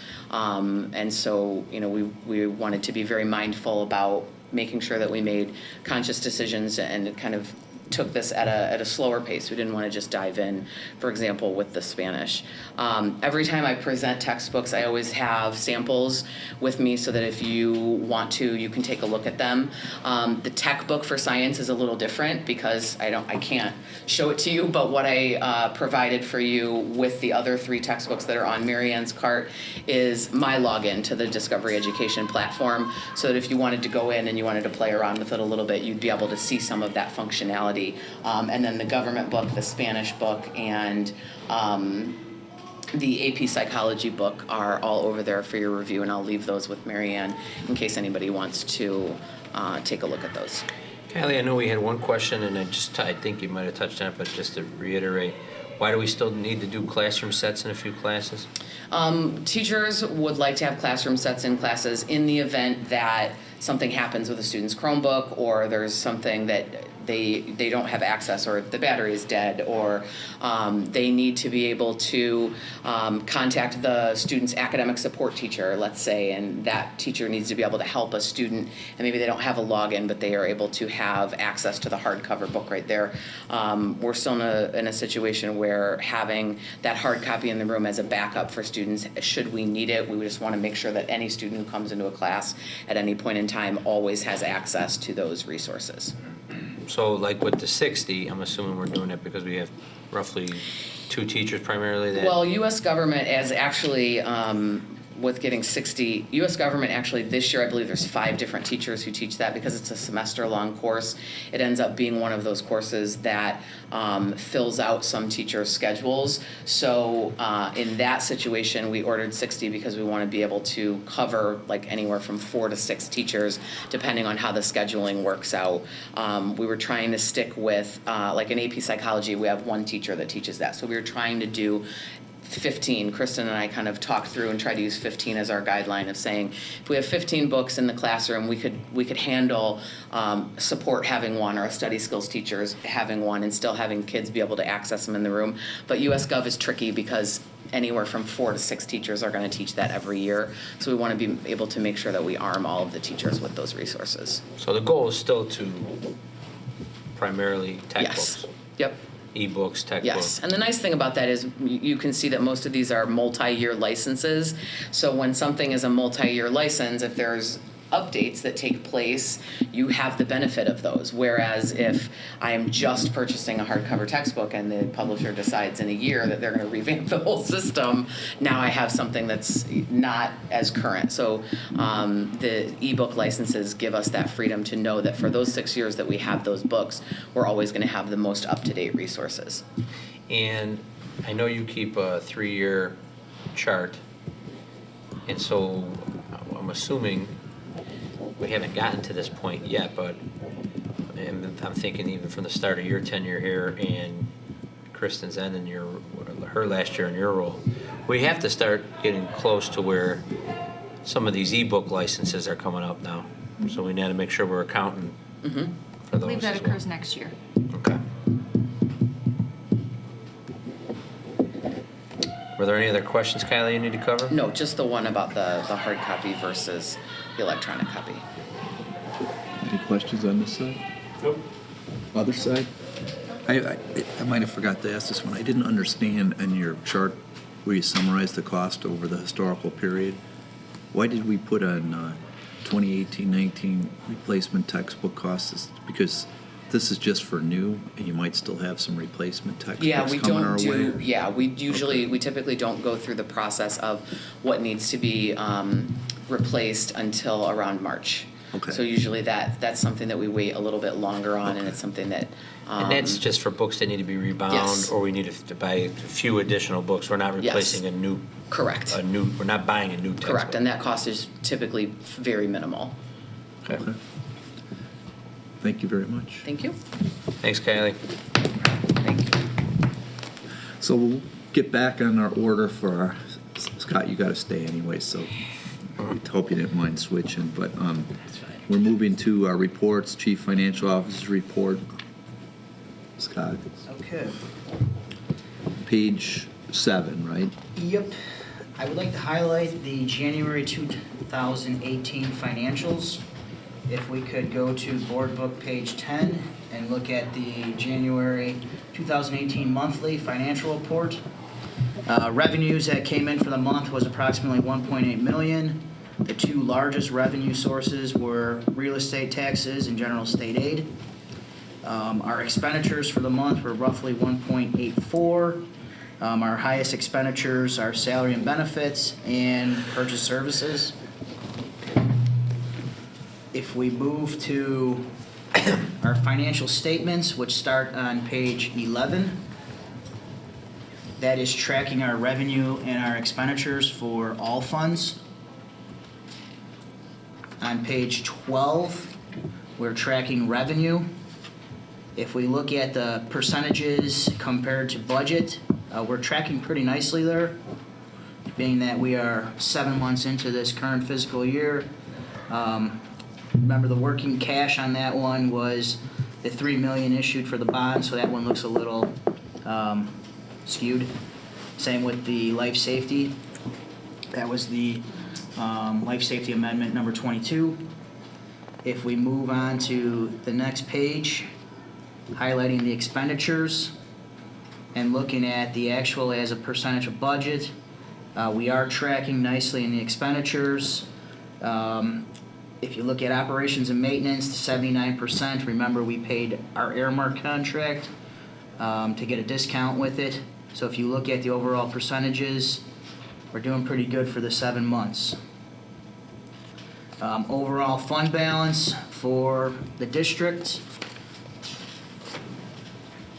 And so, you know, we wanted to be very mindful about making sure that we made conscious decisions and kind of took this at a slower pace. We didn't want to just dive in, for example, with the Spanish. Every time I present textbooks, I always have samples with me so that if you want to, you can take a look at them. The tech book for science is a little different because I can't show it to you, but what I provided for you with the other 3 textbooks that are on Mary Ann's cart is my login to the Discovery Education platform, so that if you wanted to go in and you wanted to play around with it a little bit, you'd be able to see some of that functionality. And then the government book, the Spanish book, and the AP Psychology book are all over there for your review, and I'll leave those with Mary Ann in case anybody wants to take a look at those. Callie, I know we had one question, and I think you might have touched on it, but just to reiterate, why do we still need to do classroom sets in a few classes? Teachers would like to have classroom sets in classes in the event that something happens with a student's Chromebook, or there's something that they don't have access, or the battery is dead, or they need to be able to contact the student's academic support teacher, let's say, and that teacher needs to be able to help a student, and maybe they don't have a login, but they are able to have access to the hardcover book right there. We're still in a situation where having that hard copy in the room as a backup for students, should we need it, we just want to make sure that any student who comes into a class at any point in time always has access to those resources. So like with the 60, I'm assuming we're doing it because we have roughly 2 teachers primarily that. Well, U.S. government is actually, with getting 60, U.S. government actually this year, I believe there's 5 different teachers who teach that because it's a semester-long course. It ends up being one of those courses that fills out some teachers' schedules. So in that situation, we ordered 60 because we want to be able to cover like anywhere from 4 to 6 teachers, depending on how the scheduling works out. We were trying to stick with, like in AP Psychology, we have 1 teacher that teaches that. So we were trying to do 15. Kristen and I kind of talked through and tried to use 15 as our guideline of saying if we have 15 books in the classroom, we could handle support having 1 or a study skills teachers having 1 and still having kids be able to access them in the room. But US Gov is tricky because anywhere from 4 to 6 teachers are going to teach that every year. So we want to be able to make sure that we arm all of the teachers with those resources. So the goal is still to primarily textbooks. Yes. Yep. E-books, textbooks. Yes, and the nice thing about that is you can see that most of these are multi-year licenses. So when something is a multi-year license, if there's updates that take place, you have the benefit of those. Whereas if I am just purchasing a hardcover textbook and the publisher decides in a year that they're going to revamp the whole system, now I have something that's not as current. So the ebook licenses give us that freedom to know that for those 6 years that we have those books, we're always going to have the most up-to-date resources. And I know you keep a 3-year chart, and so I'm assuming we haven't gotten to this point yet, but I'm thinking even from the start of your tenure here and Kristen's end in her last year in your role, we have to start getting close to where some of these ebook licenses are coming up now. So we need to make sure we're accounting for those. I believe that as well. occurs next year. Okay. Were there any other questions, Kylie, you need to cover? No, just the one about the hard copy versus the electronic copy. Any questions on this side? Nope. Other side? I might have forgot to ask this one. I didn't understand in your chart where you summarized the cost over the historical period. Why did we put on 2018-19 replacement textbook costs? Because this is just for new, and you might still have some replacement textbooks coming our way? Yeah, we typically don't go through the process of what needs to be replaced until around March. Okay. So usually that's something that we wait a little bit longer on, and it's something that. And that's just for books that need to be rebound, Yes. or we need to buy a few additional books. We're not replacing a new. Correct. We're not buying a new textbook. Correct, and that cost is typically very minimal. Okay. Thank you very much. Thank you. Thanks, Kylie. Thank you. So we'll get back on our order for our, Scott, you got to stay anyway, so I hope you didn't mind switching, but we're moving to our reports, Chief Financial Officer's report. Scott, Okay. page 7, right? Yep. I would like to highlight the January 2018 financials. If we could go to Board Book page 10 and look at the January 2018 monthly financial report. Revenues that came in for the month was approximately $1.8 million. The 2 largest revenue sources were real estate taxes and general state aid. Our expenditures for the month were roughly $1.84. Our highest expenditures are salary and benefits and purchase services. If we move to our financial statements, which start on page 11, that is tracking our revenue and our expenditures for all funds. On page 12, we're tracking revenue. If we look at the percentages compared to budget, we're tracking pretty nicely there, being that we are 7 months into this current fiscal year. Remember, the working cash on that one was the $3 million issued for the bond, so that one looks a little skewed. Same with the life safety. That was the life safety amendment number 22. If we move on to the next page, highlighting the expenditures and looking at the actual as a percentage of budget, we are tracking nicely in the expenditures. If you look at operations and maintenance, 79%. Remember, we paid our Airmark contract to get a discount with it. So if you look at the overall percentages, we're doing pretty good for the 7 months. Overall fund balance for the district,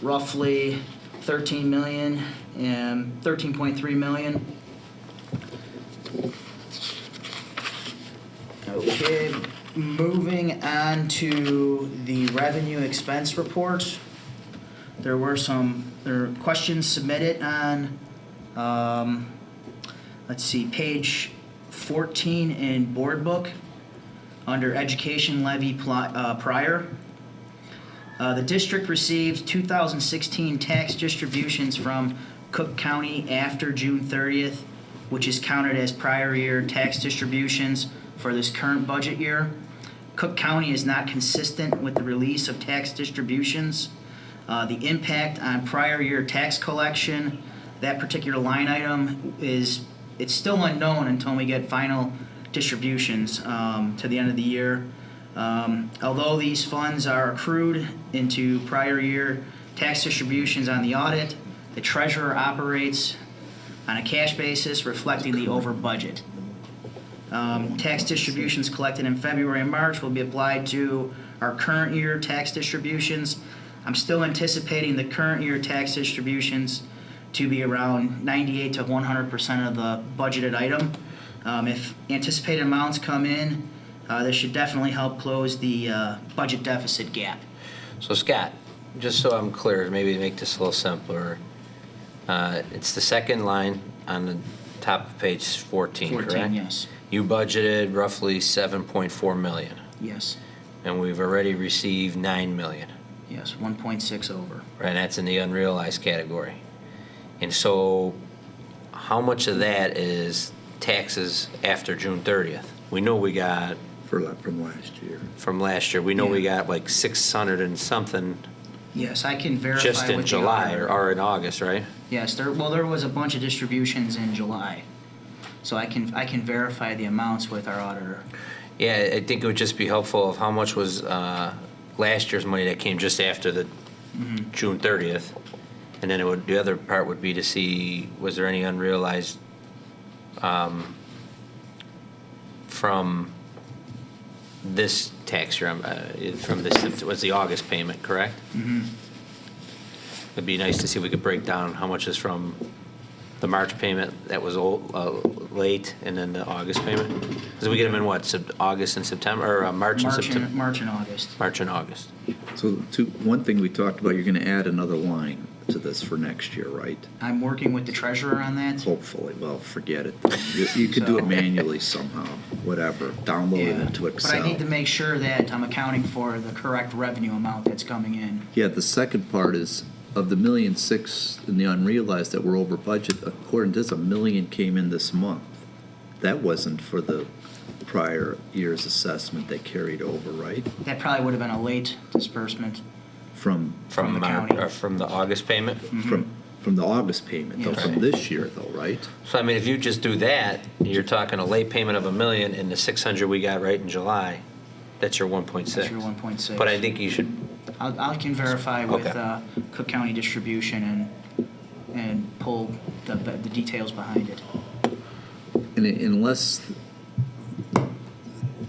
roughly 13 million and 13.3 million. Okay, moving on to the revenue expense report. There were questions submitted on, let's see, page 14 in board book under education levy prior. The district received 2016 tax distributions from Cook County after June 30th, which is counted as prior year tax distributions for this current budget year. Cook County is not consistent with the release of tax distributions. The impact on prior year tax collection, that particular line item it's still unknown until we get final distributions to the end of the year. Although these funds are accrued into prior year tax distributions on the audit, the treasurer operates on a cash basis reflecting the over budget. Tax distributions collected in February and March will be applied to our current year tax distributions. I'm still anticipating the current year tax distributions to be around 98 to 100% of the budgeted item. If anticipated amounts come in, this should definitely help close the budget deficit gap. So Scott, just so I'm clear, maybe to make this a little simpler, it's the second line on the top of page 14, correct? 14, yes. You budgeted roughly 7.4 million, Yes, and we've already received 9 million. yes, 1.6 over. Right, that's in the unrealized category. And so how much of that is taxes after June 30th? We know we got, From last year, we know we Yeah. got like 600 and something Yes, I can verify just in with the July auditor. or in August, right? Yes, there was a bunch of distributions in July. So I can verify the amounts with our auditor. Yeah, I think it would just be helpful of how much was last year's money that came just after the June 30th. And then the other part would be to see, was there any unrealized from this tax year, from this, was the August payment, correct? Mm-hmm. It'd be nice to see if we could break down how much is from the March payment that was late, and then the August payment? Because we get them in what, August and September, or March and September? March and August. March and August. So one thing we talked about, you're going to add another line to this for next year, right? I'm working with the treasurer on that. Hopefully. Well, forget it. You could do it manually somehow, whatever, download it into But Excel. I need to make sure that I'm accounting for the correct revenue amount that's coming in. Yeah, the second part is, of the $1.6 million in the unrealized that were over budget, according to this, $1 million came in this month. That wasn't for the prior year's assessment that carried over, right? That probably would have been a late disbursement. From From the Mar- county. or from the August payment? from the August payment, though, Yeah. from this year, though, right? So I mean, if you just do that, you're talking a late payment of $1 million and the 600 we got right in July, that's your 1.6. That's your 1.6. But I think you should, I can verify with Okay. Cook County distribution and pull the details behind it. And unless,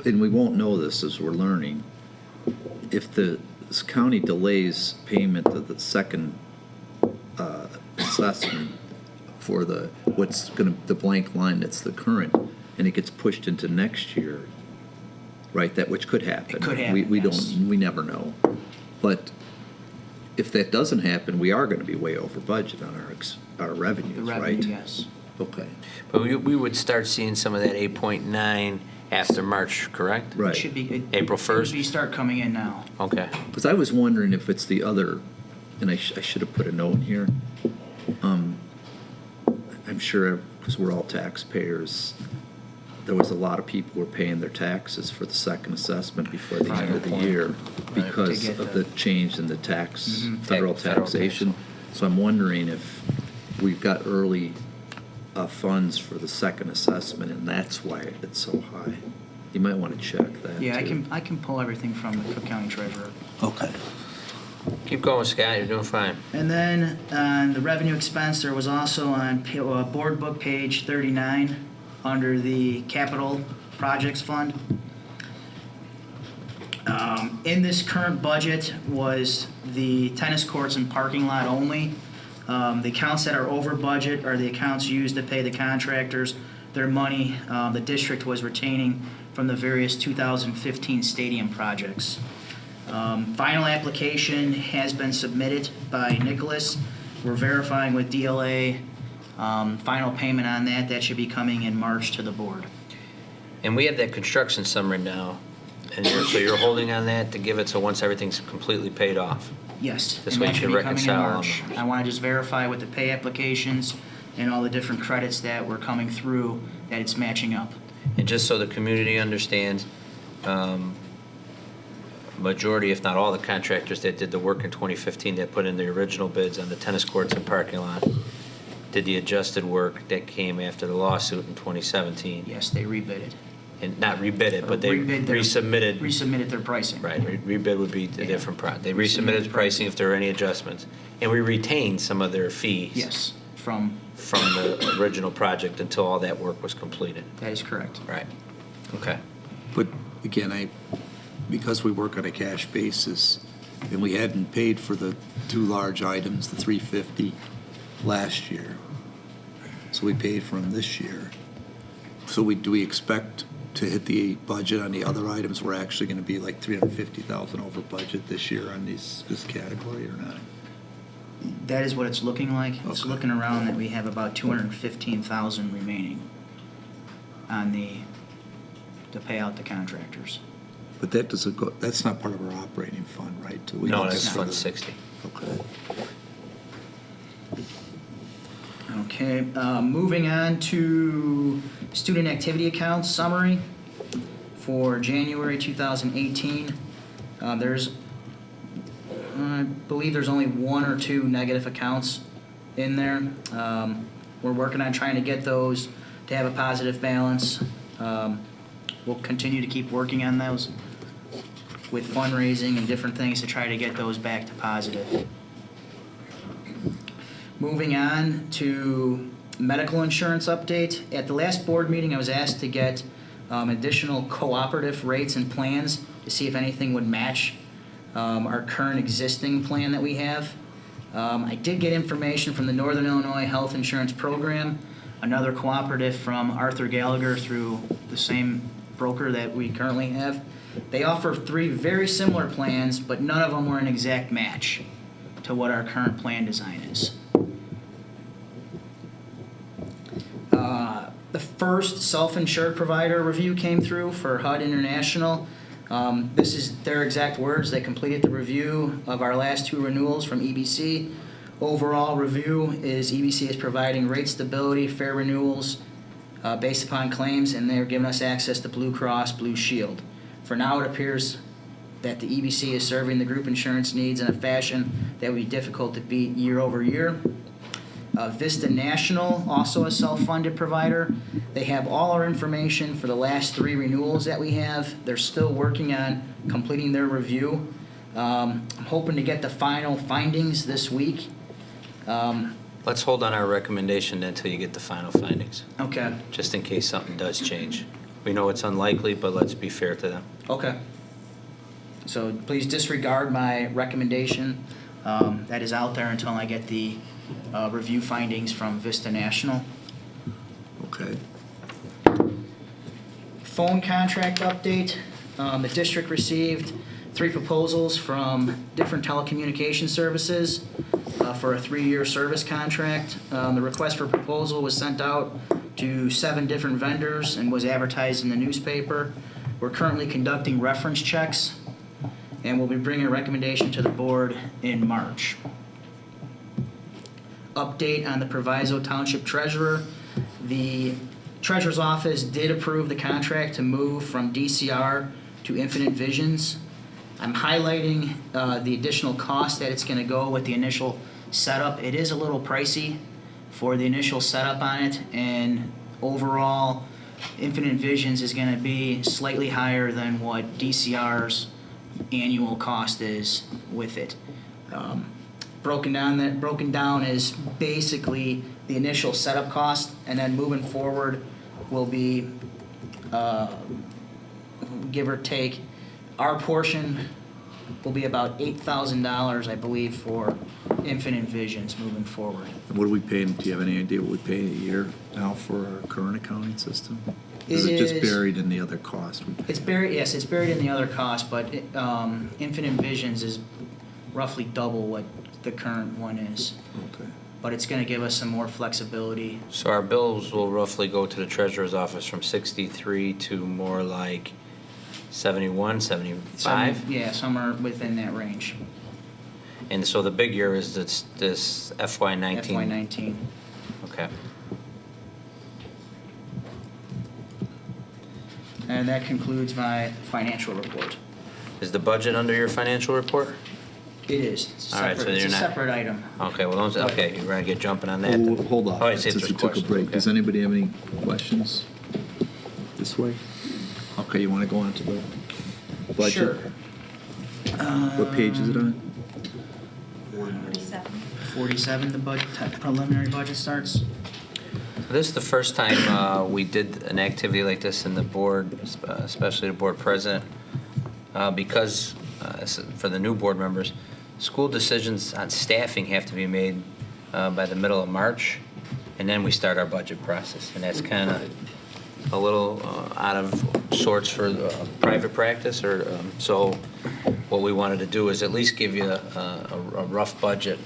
and we won't know this as we're learning, if the county delays payment of the second assessment for the blank line that's the current, and it gets pushed into next year, right, that, which could happen. It could happen, We yes. we never know. But if that doesn't happen, we are gonna be way over budget on our revenues, The right? revenue, yes. Okay, but we would start seeing some of that 8.9 after March, correct? right. It should be. April It 1st? should be start coming in now. Okay. Because I was wondering if it's the other, and I should have put a note in here. I'm sure, because we're all taxpayers, there was a lot of people who were paying their taxes for the second assessment before the end of the year because To get of the- the change in the tax, Mhm. federal Federal taxation. So I'm wondering if we've got early funds for the second assessment, and that's why it's so high. You might want to check that. Yeah, too. I can pull everything from the Cook County Treasurer. Okay. Keep going, Scott, you're doing fine. And then on the revenue expense, there was also on board book page 39 under the capital projects fund. In this current budget was the tennis courts and parking lot only. The accounts that are over budget are the accounts used to pay the contractors their money the district was retaining from the various 2015 stadium projects. Final application has been submitted by Nicholas. We're verifying with DLA. Final payment on that, that should be coming in March to the board. And we have that construction summary now, and so you're holding on that to give it so once everything's completely paid off? Yes. This and way that you should can be coming in reconcile March. them. I want to just verify with the pay applications and all the different credits that were coming through that it's matching up. And just so the community understands, majority, if not all, the contractors that did the work in 2015 that put in the original bids on the tennis courts and parking lot did the adjusted work that came after the lawsuit in 2017. Yes, they rebid it. And not rebid it, but they resubmitted. Resubmitted their pricing. Right, rebid would be the Yeah. different they resubmitted the pricing if there are any adjustments. And we retained some of their fees. Yes, from, The original project until all that work was completed. that is correct. Right. Okay. But again, because we work on a cash basis, and we hadn't paid for the two large items, the $350 last year, so we paid for them this year. So do we expect to hit the budget on the other items? We're actually going to be like $350,000 over budget this year on this category or not? That is what it's looking like. It's Okay. looking around that we have about 215,000 remaining on to pay out the contractors. But that doesn't go, that's not part of our operating fund, right? Do we No, get that's that Fund for the- 60. Okay. Okay, moving on to student activity accounts summary for January 2018. I believe there's only one or two negative accounts in there. We're working on trying to get those to have a positive balance. We'll continue to keep working on those with fundraising and different things to try to get those back to positive. Moving on to medical insurance update. At the last board meeting, I was asked to get additional cooperative rates and plans to see if anything would match our current existing plan that we have. I did get information from the Northern Illinois Health Insurance Program, another cooperative from Arthur Gallagher through the same broker that we currently have. They offer three very similar plans, but none of them were an exact match to what our current plan design is. The first self-insured provider review came through for HUD International. This is their exact words. They completed the review of our last two renewals from EBC. Overall review is EBC is providing rate stability, fair renewals based upon claims, and they're giving us access to Blue Cross Blue Shield. For now, it appears that the EBC is serving the group insurance needs in a fashion that would be difficult to beat year over year. Vista National, also a self-funded provider. They have all our information for the last three renewals that we have. They're still working on completing their review. I'm hoping to get the final findings this week. Let's hold on our recommendation until you get the final findings, Okay, just in case something does change. We know it's unlikely, but let's be fair to them. okay. So please disregard my recommendation that is out there until I get the review findings from Vista National. Okay. Phone contract update. The district received 3 proposals from different telecommunication services for a 3-year service contract. The request for proposal was sent out to 7 different vendors and was advertised in the newspaper. We're currently conducting reference checks, and we'll be bringing a recommendation to the board in March. Update on the Proviso Township Treasurer. The Treasurer's Office did approve the contract to move from DCR to Infinite Visions. I'm highlighting the additional cost that it's going to go with the initial setup. It is a little pricey for the initial setup on it, and overall Infinite Visions is going to be slightly higher than what DCR's annual cost is with it. Broken down is basically the initial setup cost, and then moving forward will be, give or take, our portion will be about $8,000, I believe, for Infinite Visions moving forward. And what are we paying, do you have any idea what we pay a year now for our current accounting system? Is it just buried in the other cost? It's buried, yes, it's buried in the other cost, but Infinite Visions is roughly double what the current one is. Okay. But it's going to give us some more flexibility. So our bills will roughly go to the treasurer's office from 63 to more like 71, 75? Yeah, somewhere within that range. And so the big year is this FY19? FY19. Okay. And that concludes my financial report. Is the budget under your financial report? It is. It's a All right, so separate, it's you're a not- separate item. Okay, well, okay, you're gonna get jumping on that? Oh, then? hold on, Oh, I see if since there's we took a questions, break. okay. Does anybody have any questions? This way? Okay, you want to go on to the budget? Sure. What page is it on? 47, the budget, preliminary budget starts. This is the first time we did an activity like this in the board, especially the board president, because for the new board members, school decisions on staffing have to be made by the middle of March, and then we start our budget process, and that's kind of a little out of sorts for private practice, or so what we wanted to do is at least give you a rough budget,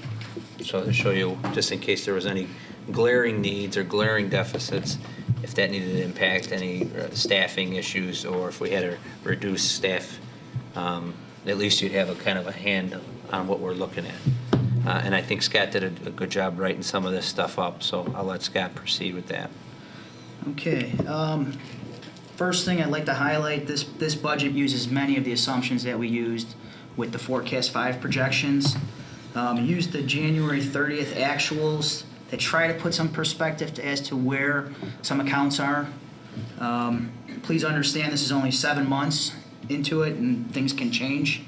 so to show you, just in case there was any glaring needs or glaring deficits, if that needed to impact any staffing issues, or if we had to reduce staff, at least you'd have a kind of a hand on what we're looking at. And I think Scott did a good job writing some of this stuff up, so I'll let Scott proceed with that. Okay. First thing I'd like to highlight, this budget uses many of the assumptions that we used with the Forecast 5 projections. Used the January 30th actuals to try to put some perspective as to where some accounts are. Please understand this is only 7 months into it and things can change.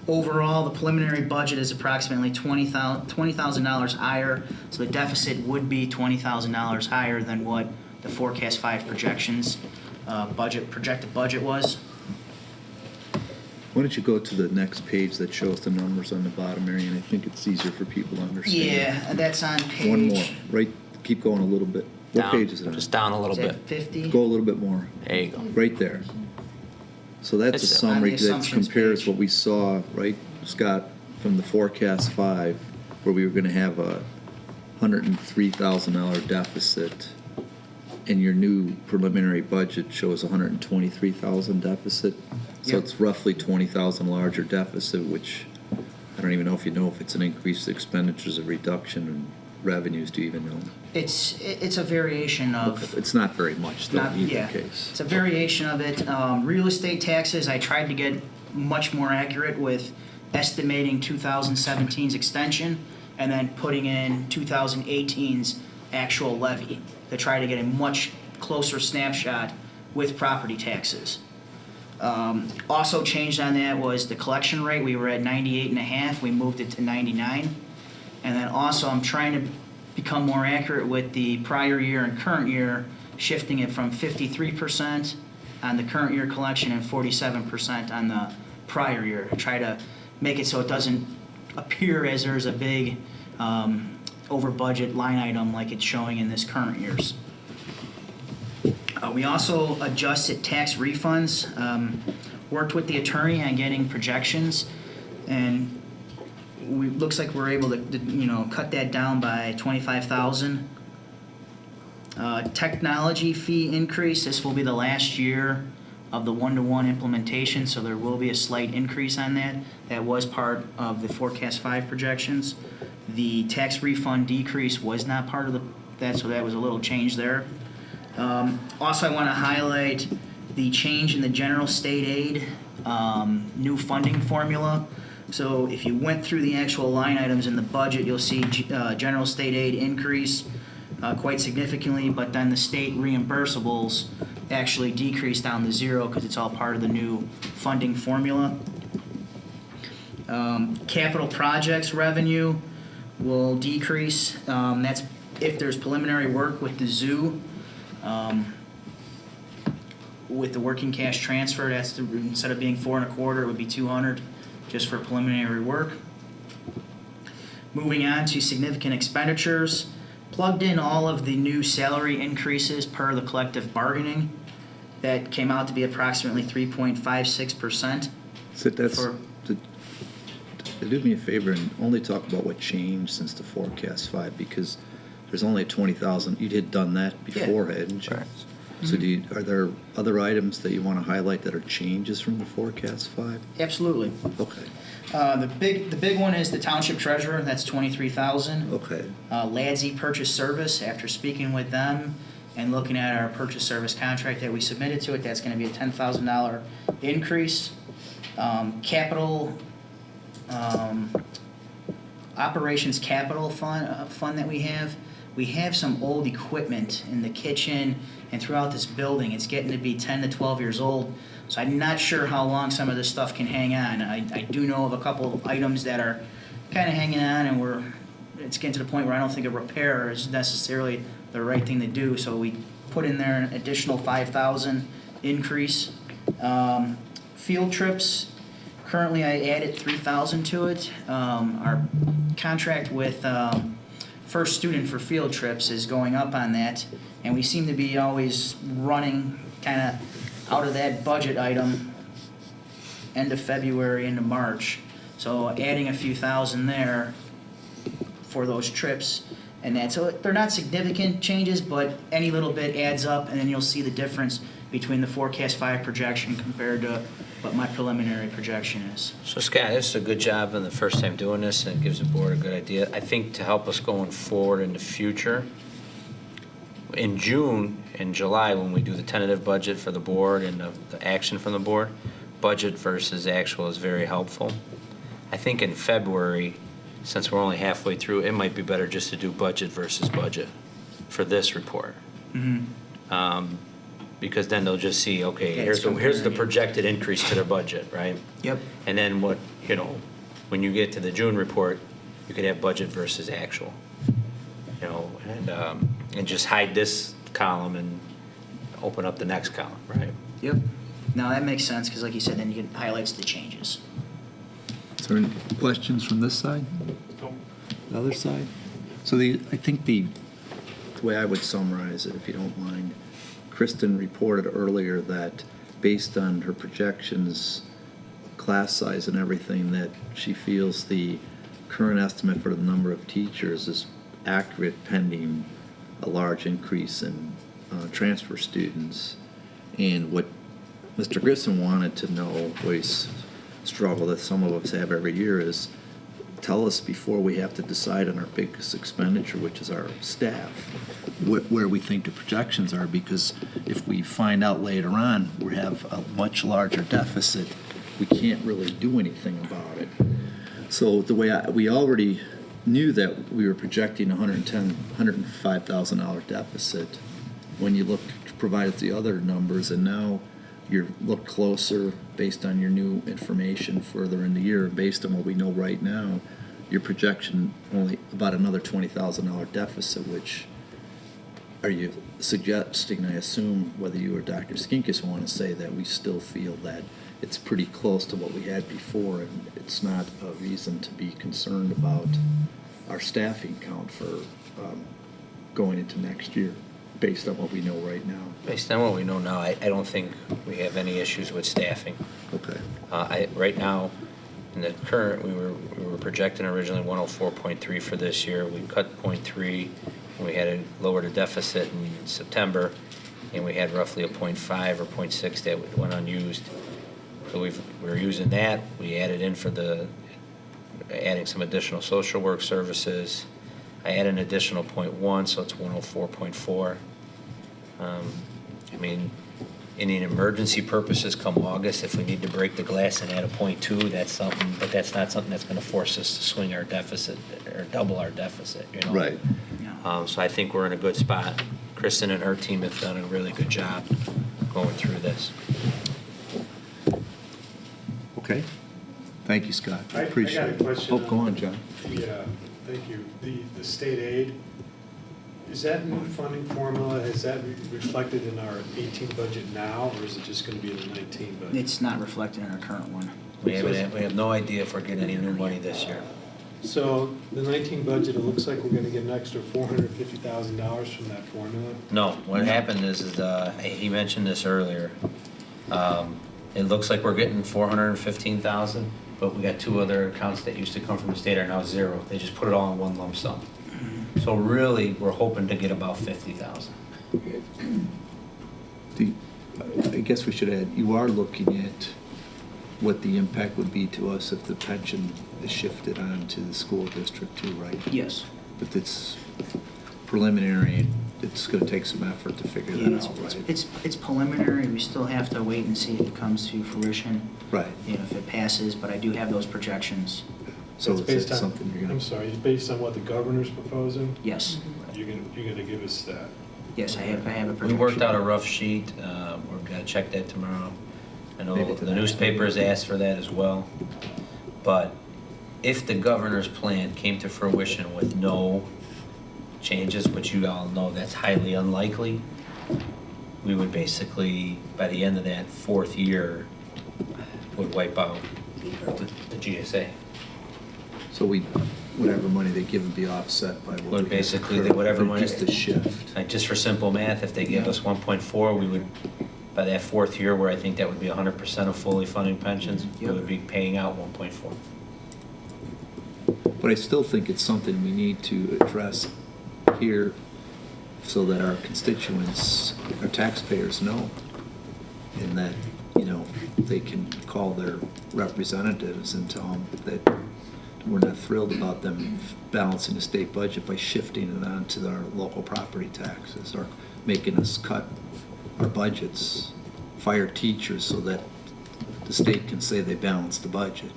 Overall, the preliminary budget is approximately $20,000 higher, so the deficit would be $20,000 higher than what the Forecast 5 projections projected budget was. Why don't you go to the next page that shows the numbers on the bottom, Marion? I think it's easier for people to understand. Yeah, that's on page. One more, right, keep going a little bit. What Down, page is it on? just down a little Is bit. that 50? Go a little bit more. There you go. Right there. So that's a It's on the summary that assumptions compares page. what we saw, right, Scott, from the Forecast 5, where we were gonna have a $103,000 deficit, and your new preliminary budget shows a $123,000 deficit. So Yep. it's roughly $20,000 larger deficit, which I don't even know if it's an increased expenditures, a reduction in revenues, do you even know? It's a variation of. It's not very much, though, Not, in either yeah, case. it's a variation of it. Real estate taxes, I tried to get much more accurate with estimating 2017's extension and then putting in 2018's actual levy to try to get a much closer snapshot with property taxes. Also changed on that was the collection rate. We were at 98.5, we moved it to 99. And then also I'm trying to become more accurate with the prior year and current year, shifting it from 53% on the current year collection and 47% on the prior year. Try to make it so it doesn't appear as there's a big over budget line item like it's showing in this current year's. We also adjusted tax refunds, worked with the attorney on getting projections, and looks like we're able to cut that down by $25,000. Technology fee increase, this will be the last year of the one-to-one implementation, so there will be a slight increase on that. That was part of the Forecast 5 projections. The tax refund decrease was not part of that, so that was a little change there. Also, I want to highlight the change in the general state aid new funding formula. So if you went through the actual line items in the budget, you'll see general state aid increase quite significantly, but then the state reimbursables actually decreased down to zero because it's all part of the new funding formula. Capital projects revenue will decrease. That's if there's preliminary work with the zoo. With the working cash transfer, instead of being 4.25, it would be 200 just for preliminary work. Moving on to significant expenditures, plugged in all of the new salary increases per the collective bargaining. That came out to be approximately 3.56%. So that's, For- do me a favor and only talk about what changed since the forecast 5, because there's only 20,000. You had done that before, hadn't you? So are there other items that you want to highlight that are changes from the forecast 5? Absolutely. Okay. The big one is the Township Treasurer. That's 23,000. Okay. LADSI Purchase Service. After speaking with them and looking at our purchase service contract that we submitted to it, that's going to be a $10,000 increase. Capital operations capital fund that we have some old equipment in the kitchen and throughout this building. It's getting to be 10 to 12 years old, so I'm not sure how long some of this stuff can hang on. I do know of a couple of items that are kind of hanging on, and it's getting to the point where I don't think a repair is necessarily the right thing to do, so we put in there an additional 5,000 increase. Field trips, currently I added 3,000 to it. Our contract with First Student for field trips is going up on that, and we seem to be always running kind of out of that budget item end of February into March. So adding a few thousand there for those trips, and that, so they're not significant changes, but any little bit adds up, and then you'll see the difference between the forecast 5 projection compared to what my preliminary projection is. So Scott, this is a good job on the first time doing this, and it gives the board a good idea. I think to help us going forward in the future, in June and July, when we do the tentative budget for the board and the action from the board, budget versus actual is very helpful. I think in February, since we're only halfway through, it might be better just to do budget versus budget for this report. Because then they'll just see, okay, here's the projected increase to their budget, right? Yep. And then when you get to the June report, you could have budget versus actual, and just hide this column and open up the next column, right? Yep. No, that makes sense, because like you said, then you get highlights the changes. Is there any questions from this side? The other side? So I think the way I would summarize it, if you don't mind, Kristen reported earlier that based on her projections, class size and everything, that she feels the current estimate for the number of teachers is accurate pending a large increase in transfer students. And what Mr. Grissom wanted to know, was struggle that some of us have every year, is tell us before we have to decide on our biggest expenditure, which is our staff, where we think the projections are, because if we find out later on we have a much larger deficit, we can't really do anything about it. So the way we already knew that we were projecting $105,000 deficit when you provided the other numbers, and now you look closer based on your new information further in the year. Based on what we know right now, your projection only about another $20,000 deficit, which are you suggesting, I assume, whether you or Dr. Skinkis want to say that we still feel that it's pretty close to what we had before, and it's not a reason to be concerned about our staffing count for going into next year, based on what we know right now? Based on what we know now, I don't think we have any issues with staffing. Okay. Right now, in the current, we were projecting originally 104.3 for this year. We cut 0.3. We had to lower the deficit in September, and we had roughly a 0.5 or 0.6 that went unused. So we're using that. We added in for adding some additional social work services. I added an additional 0.1, so it's 104.4. In emergency purposes, come August, if we need to break the glass and add a 0.2, that's something, but that's not something that's going to force us to swing our deficit or double our deficit. Right. So I think we're in a good spot. Kristen and her team have done a really good job going through this. Okay. Thank you, Scott. I I appreciate got a it. question Oh, go on, John. Thank you. The state aid, is that new funding formula, is that reflected in our 18 budget now, or is it just going to be in the 19 budget? It's not reflected in our current one. We have no idea if we're getting any new money this year. So the 19 budget, it looks like we're going to get an extra $450,000 from that formula? No, what happened is he mentioned this earlier. It looks like we're getting 415,000, but we got two other accounts that used to come from the state are now zero. They just put it all in one lump sum. So really, we're hoping to get about 50,000. I guess we should add, you are looking at what the impact would be to us if the pension is shifted on to the school district too, right? Yes. But it's preliminary, it's gonna take some effort to figure that out, right? It's preliminary, we still have to wait and see if it comes to fruition. Right. If it passes, but I do have those projections. So It's is based that on- something you're gonna? I'm sorry, it's based on what the governor's proposing? Yes, You're going to give us that? yes, I have a We projection. worked out a rough sheet. We're gonna check that tomorrow. I know Maybe the tonight. newspapers asked for that as well. But if the governor's plan came to fruition with no changes, which you all know that's highly unlikely, we would basically, by the end of that fourth year, would wipe out the GSA. So whatever money they give would be offset by what? Would we basically, incur, whatever but money. Just a shift. Like, just for simple math, if they give us 1.4, we would, by that fourth year, where I think that would be 100% of fully funding pensions, we Yep. would be paying out 1.4. But I still think it's something we need to address here so that our constituents, our taxpayers know. And that, they can call their representatives and tell them that we're not thrilled about them balancing the state budget by shifting it onto our local property taxes or making us cut our budgets, fire teachers so that the state can say they balanced the budget,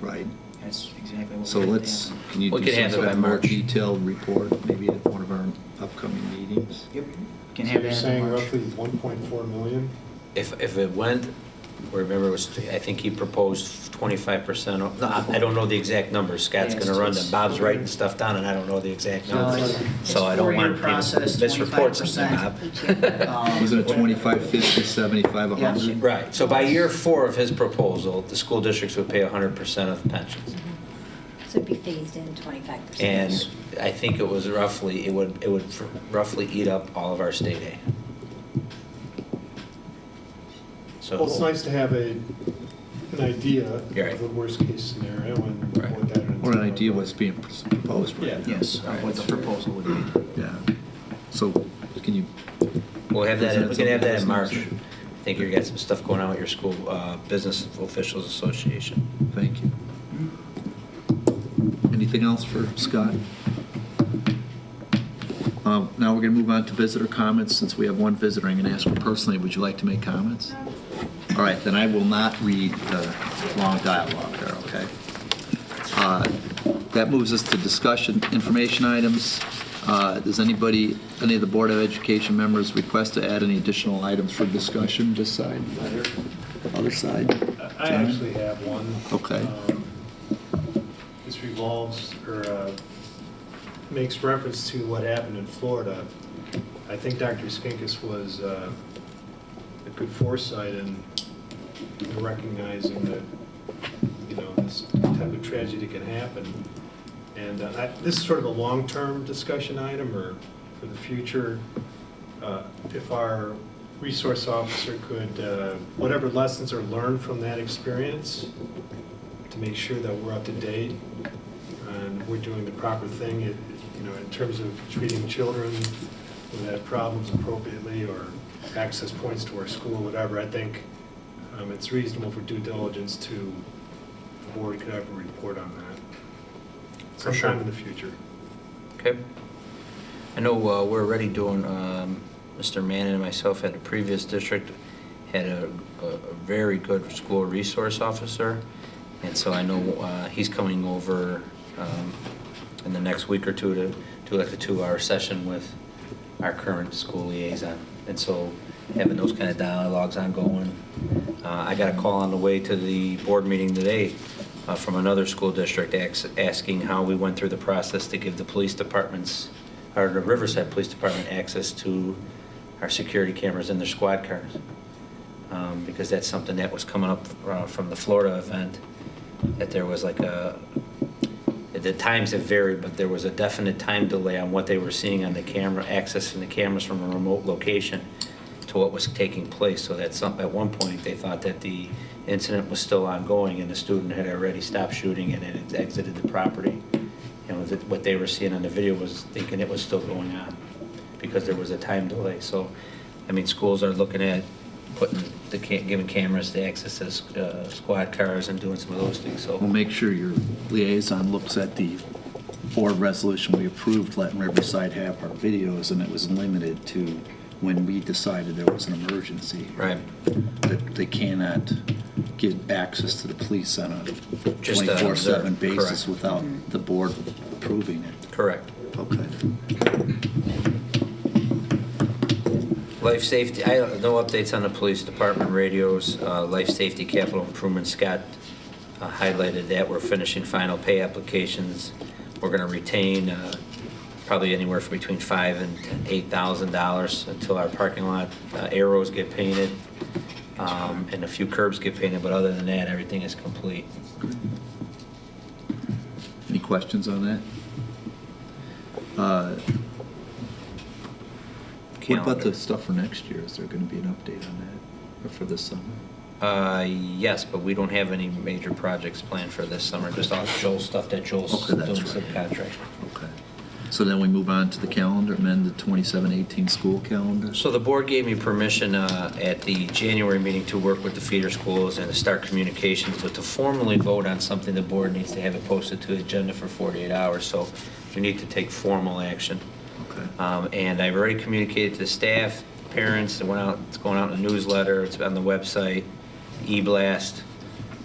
right? That's exactly what So we have to let's, have. can you We do could some have it sort by of more March. detailed report, maybe at one of our upcoming meetings? Yep, can So have you're that in saying March. roughly 1.4 million? If it went, remember, I think he proposed 25%. No, I don't know the exact numbers. Scott's Yeah, gonna run them. it's- Bob's writing stuff down, and I don't know the exact numbers. it's So I don't four-year want people process, to misreport something, 25%. Bob. Wasn't it 25, 50, 75, 100? Right, so by year 4 of his proposal, the school districts would pay 100% of pensions. So it'd be phased in 25%. And I think it was roughly, it would roughly eat up all of our state aid. Well, it's So, nice to have an idea You're right. of the worst-case scenario and Right. what that would Or an entail. idea what's being proposed right Yeah. now. Yes, what the proposal would be. Yeah. So can you? we'll have that, we can have that in Present March. something. I think you got some stuff going on with your school, Business Officials Association. Thank you. Anything else for Scott? Now we're going to move on to visitor comments. Since we have one visitor, I'm going to ask her personally, would you like to make comments? All right, then I will not read the long dialogue there, okay? That moves us to discussion information items. Does any of the Board of Education members request to add any additional items for discussion, this side, other side? I John? actually have one. Okay. This revolves, or makes reference to what happened in Florida. I think Dr. Skinkis was a good foresight in recognizing that, this type of tragedy can happen. And this is sort of a long-term discussion item, or for the future, if our resource officer could, whatever lessons are learned from that experience, to make sure that we're up to date and we're doing the proper thing, in terms of treating children who have problems appropriately, or access points to our school, whatever. I think it's reasonable for due diligence to, the board could have a report on that For sure. sometime in the future. Okay. I know we're already doing, Mr. Manning and myself at the previous district had a very good school resource officer. And so I know he's coming over in the next week or two to do like a 2-hour session with our current school liaison. And so having those kind of dialogues ongoing. I got a call on the way to the board meeting today from another school district asking how we went through the process to give the police departments, or the Riverside Police Department, access to our security cameras in their squad cars. Because that's something that was coming up from the Florida event, that there was like the times have varied, but there was a definite time delay on what they were seeing on the camera, accessing the cameras from a remote location to what was taking place. So that at one point they thought that the incident was still ongoing and the student had already stopped shooting and had exited the property. And what they were seeing on the video was thinking it was still going on because there was a time delay. So, I mean, schools are looking at giving cameras to access to squad cars and doing some of those things. So We'll make sure your liaison looks at the board resolution we approved, letting Riverside have our videos, and it was limited to when we decided there was an emergency. Right. That they cannot give access to the police on a Just, 24/7 basis correct. without the board approving it. correct. Okay. Life safety, no updates on the police department radios. Life safety capital improvements, Scott highlighted that. We're finishing final pay applications. We're going to retain probably anywhere from between $5,000 and $8,000 until our parking lot arrows get painted and a few curbs get painted. But other than that, everything is complete. Any questions on that? What about the stuff for next year? Is there going to be an update on that, or for this summer? Yes, but we don't have any major projects planned for this summer, just all Joel's stuff that Joel's Okay, doing that's right. subcontract. Okay. So then we move on to the calendar, amend the 27-18 school calendar? So the board gave me permission at the January meeting to work with the feeder schools and to start communications, but to formally vote on something, the board needs to have it posted to the agenda for 48 hours, so we need to take formal action. Okay. And I've already communicated to the staff, parents, it's going out in the newsletter, it's on the website, e-blast.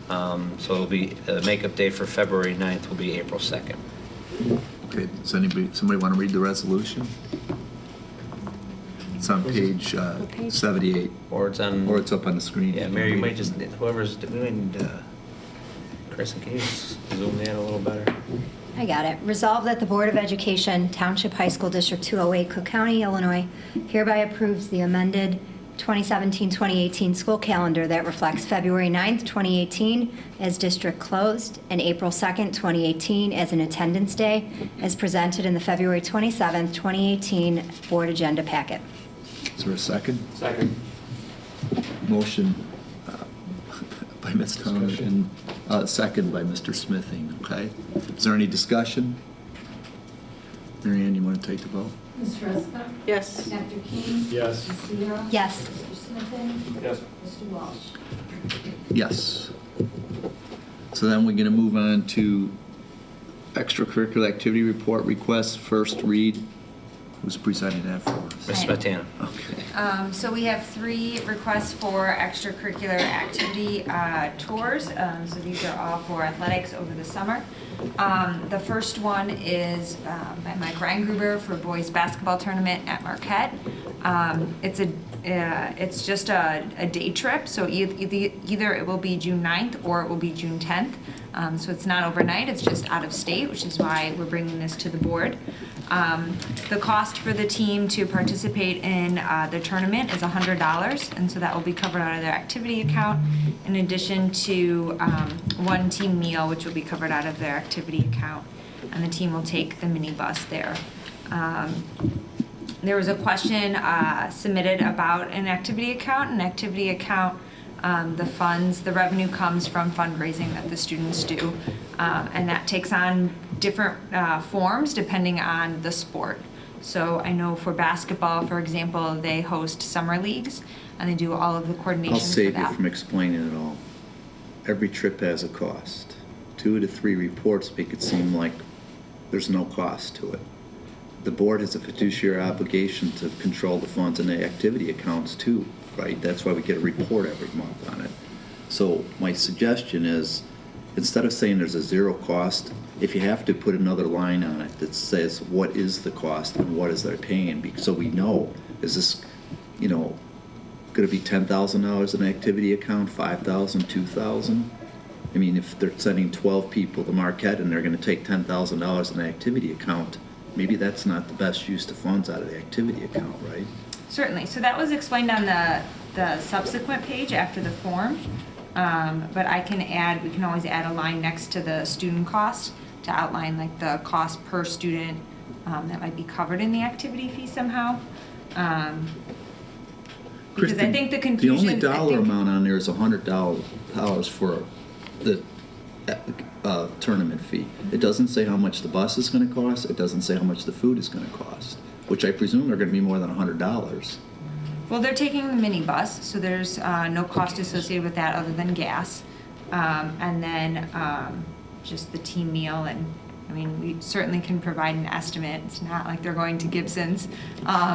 So it'll be, the makeup day for February 9th will be April 2nd. Okay, does somebody want to read the resolution? It's on page 78, Or it's on. or it's up on the screen. Yeah, Mary, you might just, whoever's doing, Kristen, can you zoom that a little better? I got it. Resolved that the Board of Education, Township High School District 208, Cook County, Illinois, hereby approves the amended 2017-2018 school calendar that reflects February 9th, 2018 as district closed and April 2nd, 2018 as an attendance day, as presented in the February 27th, 2018 board agenda packet. Is there a second? Second. Motion by Ms. Towner and second by Mr. Smithing, okay? Is there any discussion? Mary Ann, you want to take the vote? Ms. Ruska? Yes. Dr. King? Yes. Ms. Zero? Yes. Mr. Smithing? Yes. Mr. Walsh? Yes. So then we're going to move on to extracurricular activity report requests, first read. Who's presenting that for us? Ms. Smetana. Okay. So we have 3 requests for extracurricular activity tours. So these are all for athletics over the summer. The first one is by Mike Reingruber for boys basketball tournament at Marquette. It's just a day trip, so either it will be June 9th or it will be June 10th. So it's not overnight, it's just out of state, which is why we're bringing this to the board. The cost for the team to participate in the tournament is $100, and so that will be covered out of their activity account, in addition to one team meal, which will be covered out of their activity account, and the team will take the minibus there. There was a question submitted about an activity account. An activity account, the revenue comes from fundraising that the students do, and that takes on different forms depending on the sport. So I know for basketball, for example, they host summer leagues, and they do all of the coordination I'll for save you that. from explaining it all. Every trip has a cost. 2 to 3 reports make it seem like there's no cost to it. The board has a fiduciary obligation to control the funds and the activity accounts too, right? That's why we get a report every month on it. So my suggestion is, instead of saying there's a zero cost, if you have to put another line on it that says what is the cost and what is they're paying, so we know, is this, going to be $10,000 in activity account, 5,000, 2,000? I mean, if they're sending 12 people to Marquette and they're going to take $10,000 in activity account, maybe that's not the best use of funds out of the activity account, right? Certainly. So that was explained on the subsequent page after the form. But we can always add a line next to the student cost to outline like the cost per student that might be covered in the activity fee somehow. Because I think the confusion. The only dollar amount on there is $100 for the tournament fee. It doesn't say how much the bus is going to cost. It doesn't say how much the food is going to cost, which I presume are going to be more than $100. Well, they're taking the minibus, so there's no cost associated with that other than gas. And then just the team meal. And I mean, we certainly can provide an estimate. It's not like they're going to Gibson's.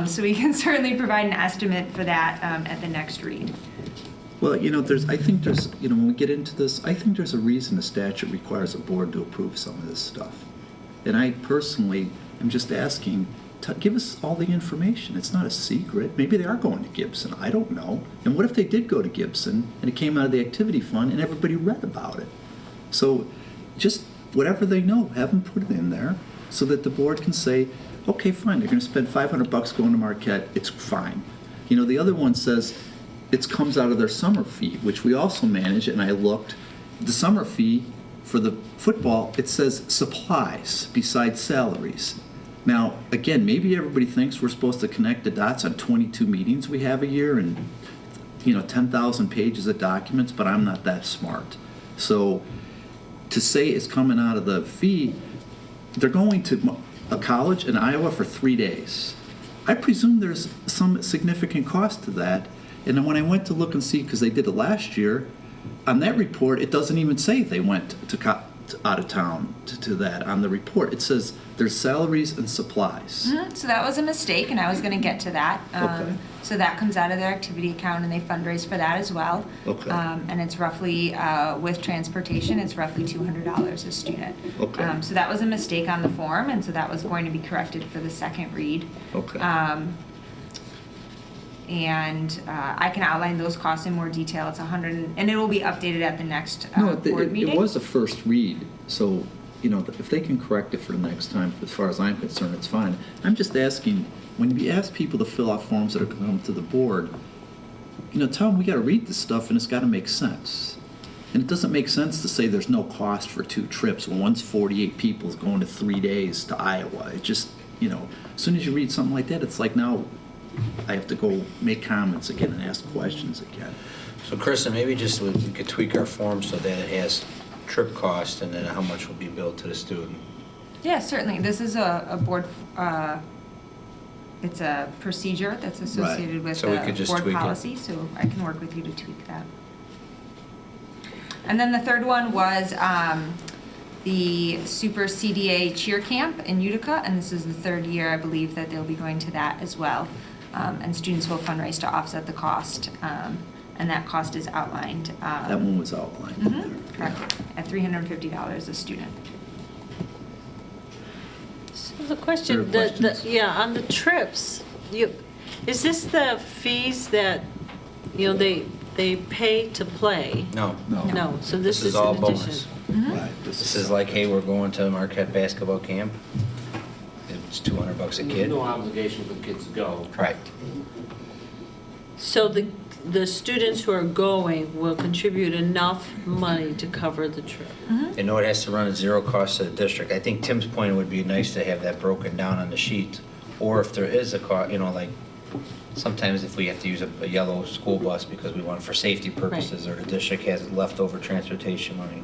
So we can certainly provide an estimate for that at the next read. Well, I think there's, when we get into this, I think there's a reason the statute requires a board to approve some of this stuff. And I personally am just asking, give us all the information. It's not a secret. Maybe they are going to Gibson. I don't know. And what if they did go to Gibson and it came out of the activity fund and everybody read about it? So just whatever they know, have them put it in there so that the board can say, okay, fine, they're going to spend $500 going to Marquette. It's fine. The other one says it comes out of their summer fee, which we also manage, and I looked. The summer fee for the football, it says supplies besides salaries. Now, again, maybe everybody thinks we're supposed to connect the dots on 22 meetings we have a year and 10,000 pages of documents, but I'm not that smart. So to say it's coming out of the fee, they're going to a college in Iowa for 3 days. I presume there's some significant cost to that. And then when I went to look and see, because they did it last year, on that report, it doesn't even say they went to out of town to that on the report. It says there's salaries and supplies. Mm-hmm. So that was a mistake, and I was going to get to that. Okay. So that comes out of their activity account, and they fundraise for that as well. Okay. And it's roughly, with transportation, it's roughly $200 a student. Okay. So that was a mistake on the form, and so that was going to be corrected for the second read. Okay. And I can outline those costs in more detail. It's and it will be updated at the next board meeting. It was a first read, so if they can correct it for the next time, as far as I'm concerned, it's fine. I'm just asking, when you ask people to fill out forms that are going to come to the board, tell them we got to read this stuff and it's got to make sense. And it doesn't make sense to say there's no cost for 2 trips when one's 48 people is going to 3 days to Iowa. It just, as soon as you read something like that, it's like now I have to go make comments again and ask questions again. So Kristen, maybe just we could tweak our form so that it has trip cost and then how much will be billed to the student. Yeah, certainly. This is a board, it's a procedure that's associated with So we could the just board tweak it. policy, so I can work with you to tweak that. And then the third one was the Super CDA Cheer Camp in Utica, and this is the 3rd year, I believe, that they'll be going to that as well. And students will fundraise to offset the cost, and that cost is outlined. That one was outlined in there. Correct, at $350 a student. So the question, There are questions? on the trips, is this the fees that, they pay to play? No. No, so this is all in addition. bonus. Right. This is like, hey, we're going to Marquette basketball camp. It's $200 a There's kid. no obligation for kids to go. Right. So the students who are going will contribute enough money to cover the trip? They know it has to run at 0 cost to the district. I think Tim's point, it would be nice to have that broken down on the sheet. Or if there is a cost, like sometimes if we have to use a yellow school bus because we want it for safety purposes, or the district has leftover transportation money,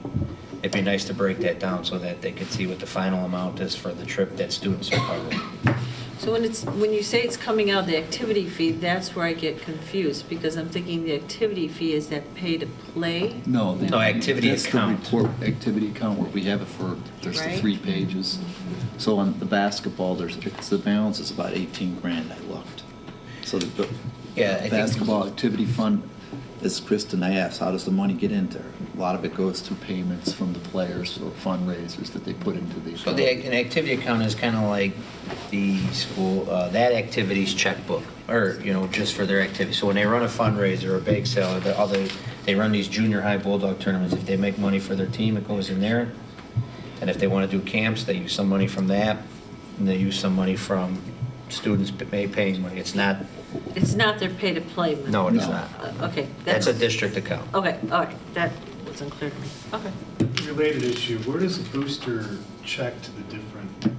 it'd be nice to break that down so that they could see what the final amount is for the trip that students are covering. So when you say it's coming out of the activity fee, that's where I get confused, because I'm thinking the activity fee is that pay to play? No, activity that's account. The report activity account where we have it there's the Right. 3 pages. So on the basketball, the balance is about 18 grand, I looked. So the Yeah, I think- basketball activity fund, as Kristen asked, how does the money get in there? A lot of it goes through payments from the players or fundraisers that they put into the So account. an activity account is kind of like the school, that activity's checkbook, or, just for their activity. So when they run a fundraiser or a bake sale, or they run these junior high Bulldog tournaments, if they make money for their team, it goes in there. And if they want to do camps, they use some money from that, and they use some money from students paying money. It's not, their pay-to-play money? no, it is not. Okay. That's a district account. Okay, all right, that wasn't clear to me. Okay. Related issue, where does a booster check to the different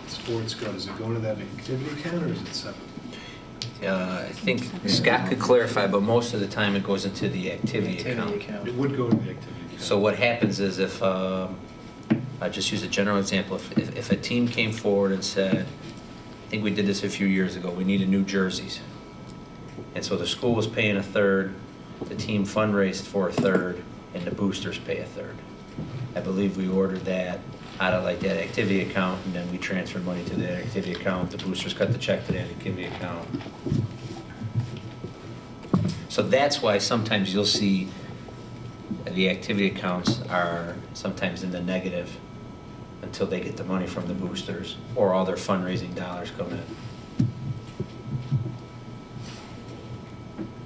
sports go? Does it go into that activity account or is it separate? I think Scott could clarify, but most of the time it goes into the activity account. It would go into the activity account. So what happens is if, I just use a general example, if a team came forward and said, I think we did this a few years ago, we needed new jerseys. And so the school was paying a third, the team fundraised for a third, and the boosters pay a third. I believe we ordered that out of like that activity account, and then we transferred money to that activity account, the boosters cut the check to that activity account. So that's why sometimes you'll see the activity accounts are sometimes in the negative until they get the money from the boosters or all their fundraising dollars come in.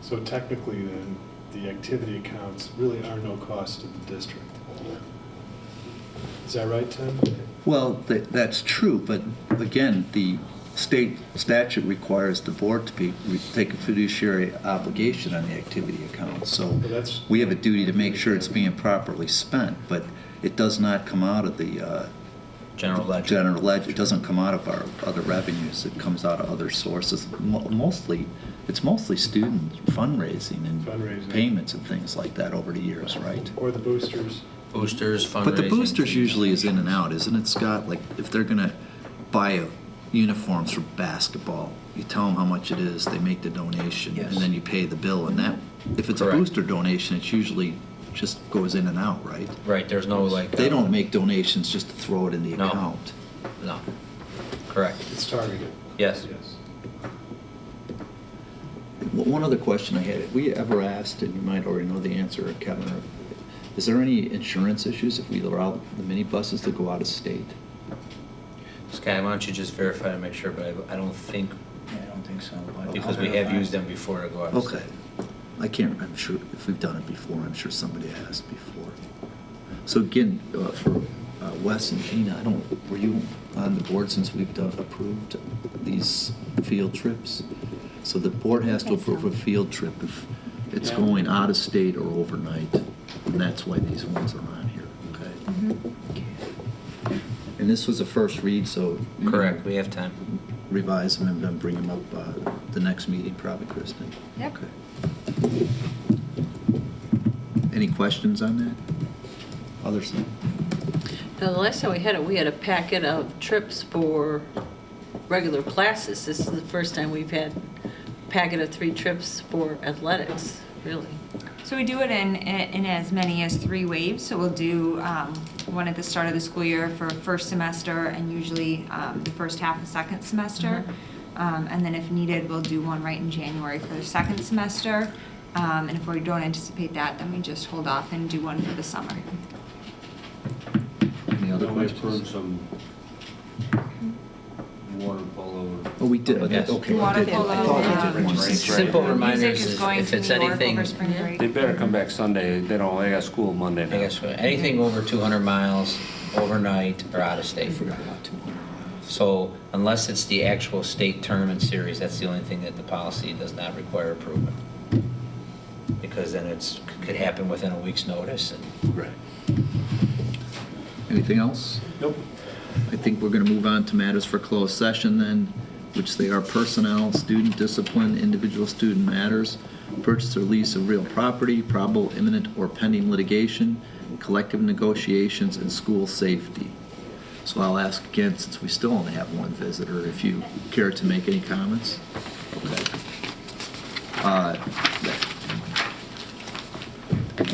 So technically then, the activity accounts really are no cost to the district. Is that right, Tim? Well, that's true, but again, the state statute requires the board to take a fiduciary obligation on the activity account. So Well, that's- we have a duty to make sure it's being properly spent, but it does not come out of the General ledger. general ledger. It doesn't come out of our other revenues. It comes out of other sources. It's mostly student fundraising and Fundraising. payments and things like that over the years, right? Or the boosters? Boosters, fundraising. But the boosters usually is in and out, isn't it, Scott? Like, if they're gonna buy uniforms for basketball, you tell them how much it is, they make the donation, Yes. and then you pay the bill, and that, if it's a Correct. booster donation, it's usually just goes in and out, right? Right, there's no like. They don't make donations just to throw it in the No. account. No, correct. It's targeted. Yes. Yes. One other question I had, have we ever asked, and you might already know the answer, Kevin, or is there any insurance issues if we allow the minibuses to go out of state? Sky, why don't you just verify to make sure, but I don't think, Yeah, I don't think so. but because I'll we have verify. used them before to go out. Okay. I'm sure, if we've done it before, I'm sure somebody asked before. So again, for Wes and Gina, were you on the board since we've approved these field trips? So the board has to I think so. approve a field trip if it's Yeah. going out of state or overnight, and that's why these ones are on here, okay? And this was a first read, so. you Correct, can we have time. Revise them and then bring them up the next meeting, probably, Kristen. Yep. Okay. Any questions on that? Others? Now, the last time we had a packet of trips for regular classes. This is the first time we've had a packet of 3 trips for athletics, really. So we do it in as many as 3 waves. So we'll do one at the start of the school year for first semester and usually the first half of second semester. And then if needed, we'll do one right in January for the second semester. And if we don't anticipate that, then we just hold off and do one for the summer. Any other We questions? approved some water polo. Oh, we did, Yes. okay. Water I did. I polo, thought we did one. Right. Simple Music reminders is is going if to it's New York anything. over spring break. They better come back Sunday. They got school Monday now. I guess, anything over 200 miles overnight or out of I state. forgot about 200 miles. So unless it's the actual state tournament series, that's the only thing that the policy does not require approval. Because then could happen within a week's notice. And Right. Anything else? Nope. I think we're going to move on to matters for closed session then, which they are personnel, student discipline, individual student matters, purchase or lease of real property, probable imminent or pending litigation, collective negotiations, and school safety. So I'll ask again, since we still only have one visitor, if you care to make any comments? Okay.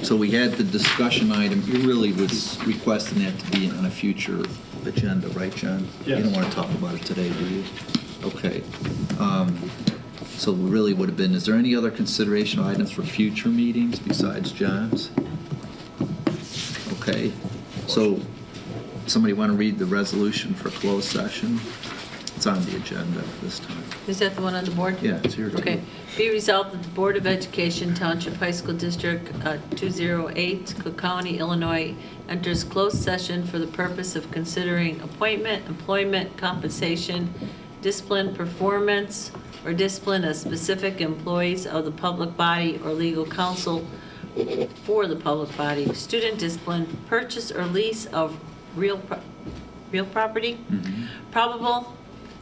So we had the discussion item, you really was requesting that to be on a future agenda, right, John? Yes. You don't want to talk about it today, do you? Okay. So really would have been, is there any other consideration items for future meetings besides John's? Okay, so somebody want to read the resolution for closed session? It's on the agenda this time. Is that the one on the board? Yeah, it's here too. Okay. Be resolved that the Board of Education, Township High School District 208, Cook County, Illinois, enters closed session for the purpose of considering appointment, employment, compensation, discipline, performance, or discipline of specific employees of the public body or legal counsel for the public body, student discipline, purchase or lease of real property, probable,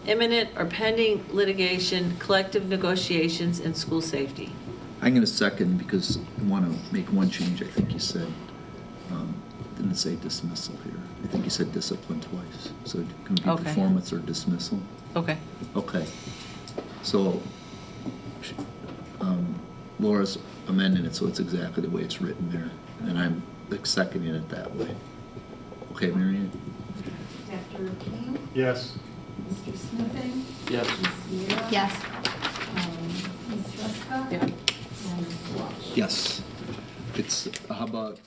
imminent, or pending litigation, collective negotiations, and school safety. I'm going to second because I want to make one change. I think you said, didn't say dismissal here. I think you said discipline twice. So it can be Okay. performance or dismissal. Okay. Okay. So Laura's amending it so it's exactly the way it's written there. And I'm seconding it that way. Okay, Marion? Dr. King, Yes. Mr. Smithing, Yes. Ms. Sierra. Yes. Ms. Ruska. Yeah. And Mr. Walsh. Yes. It's, how about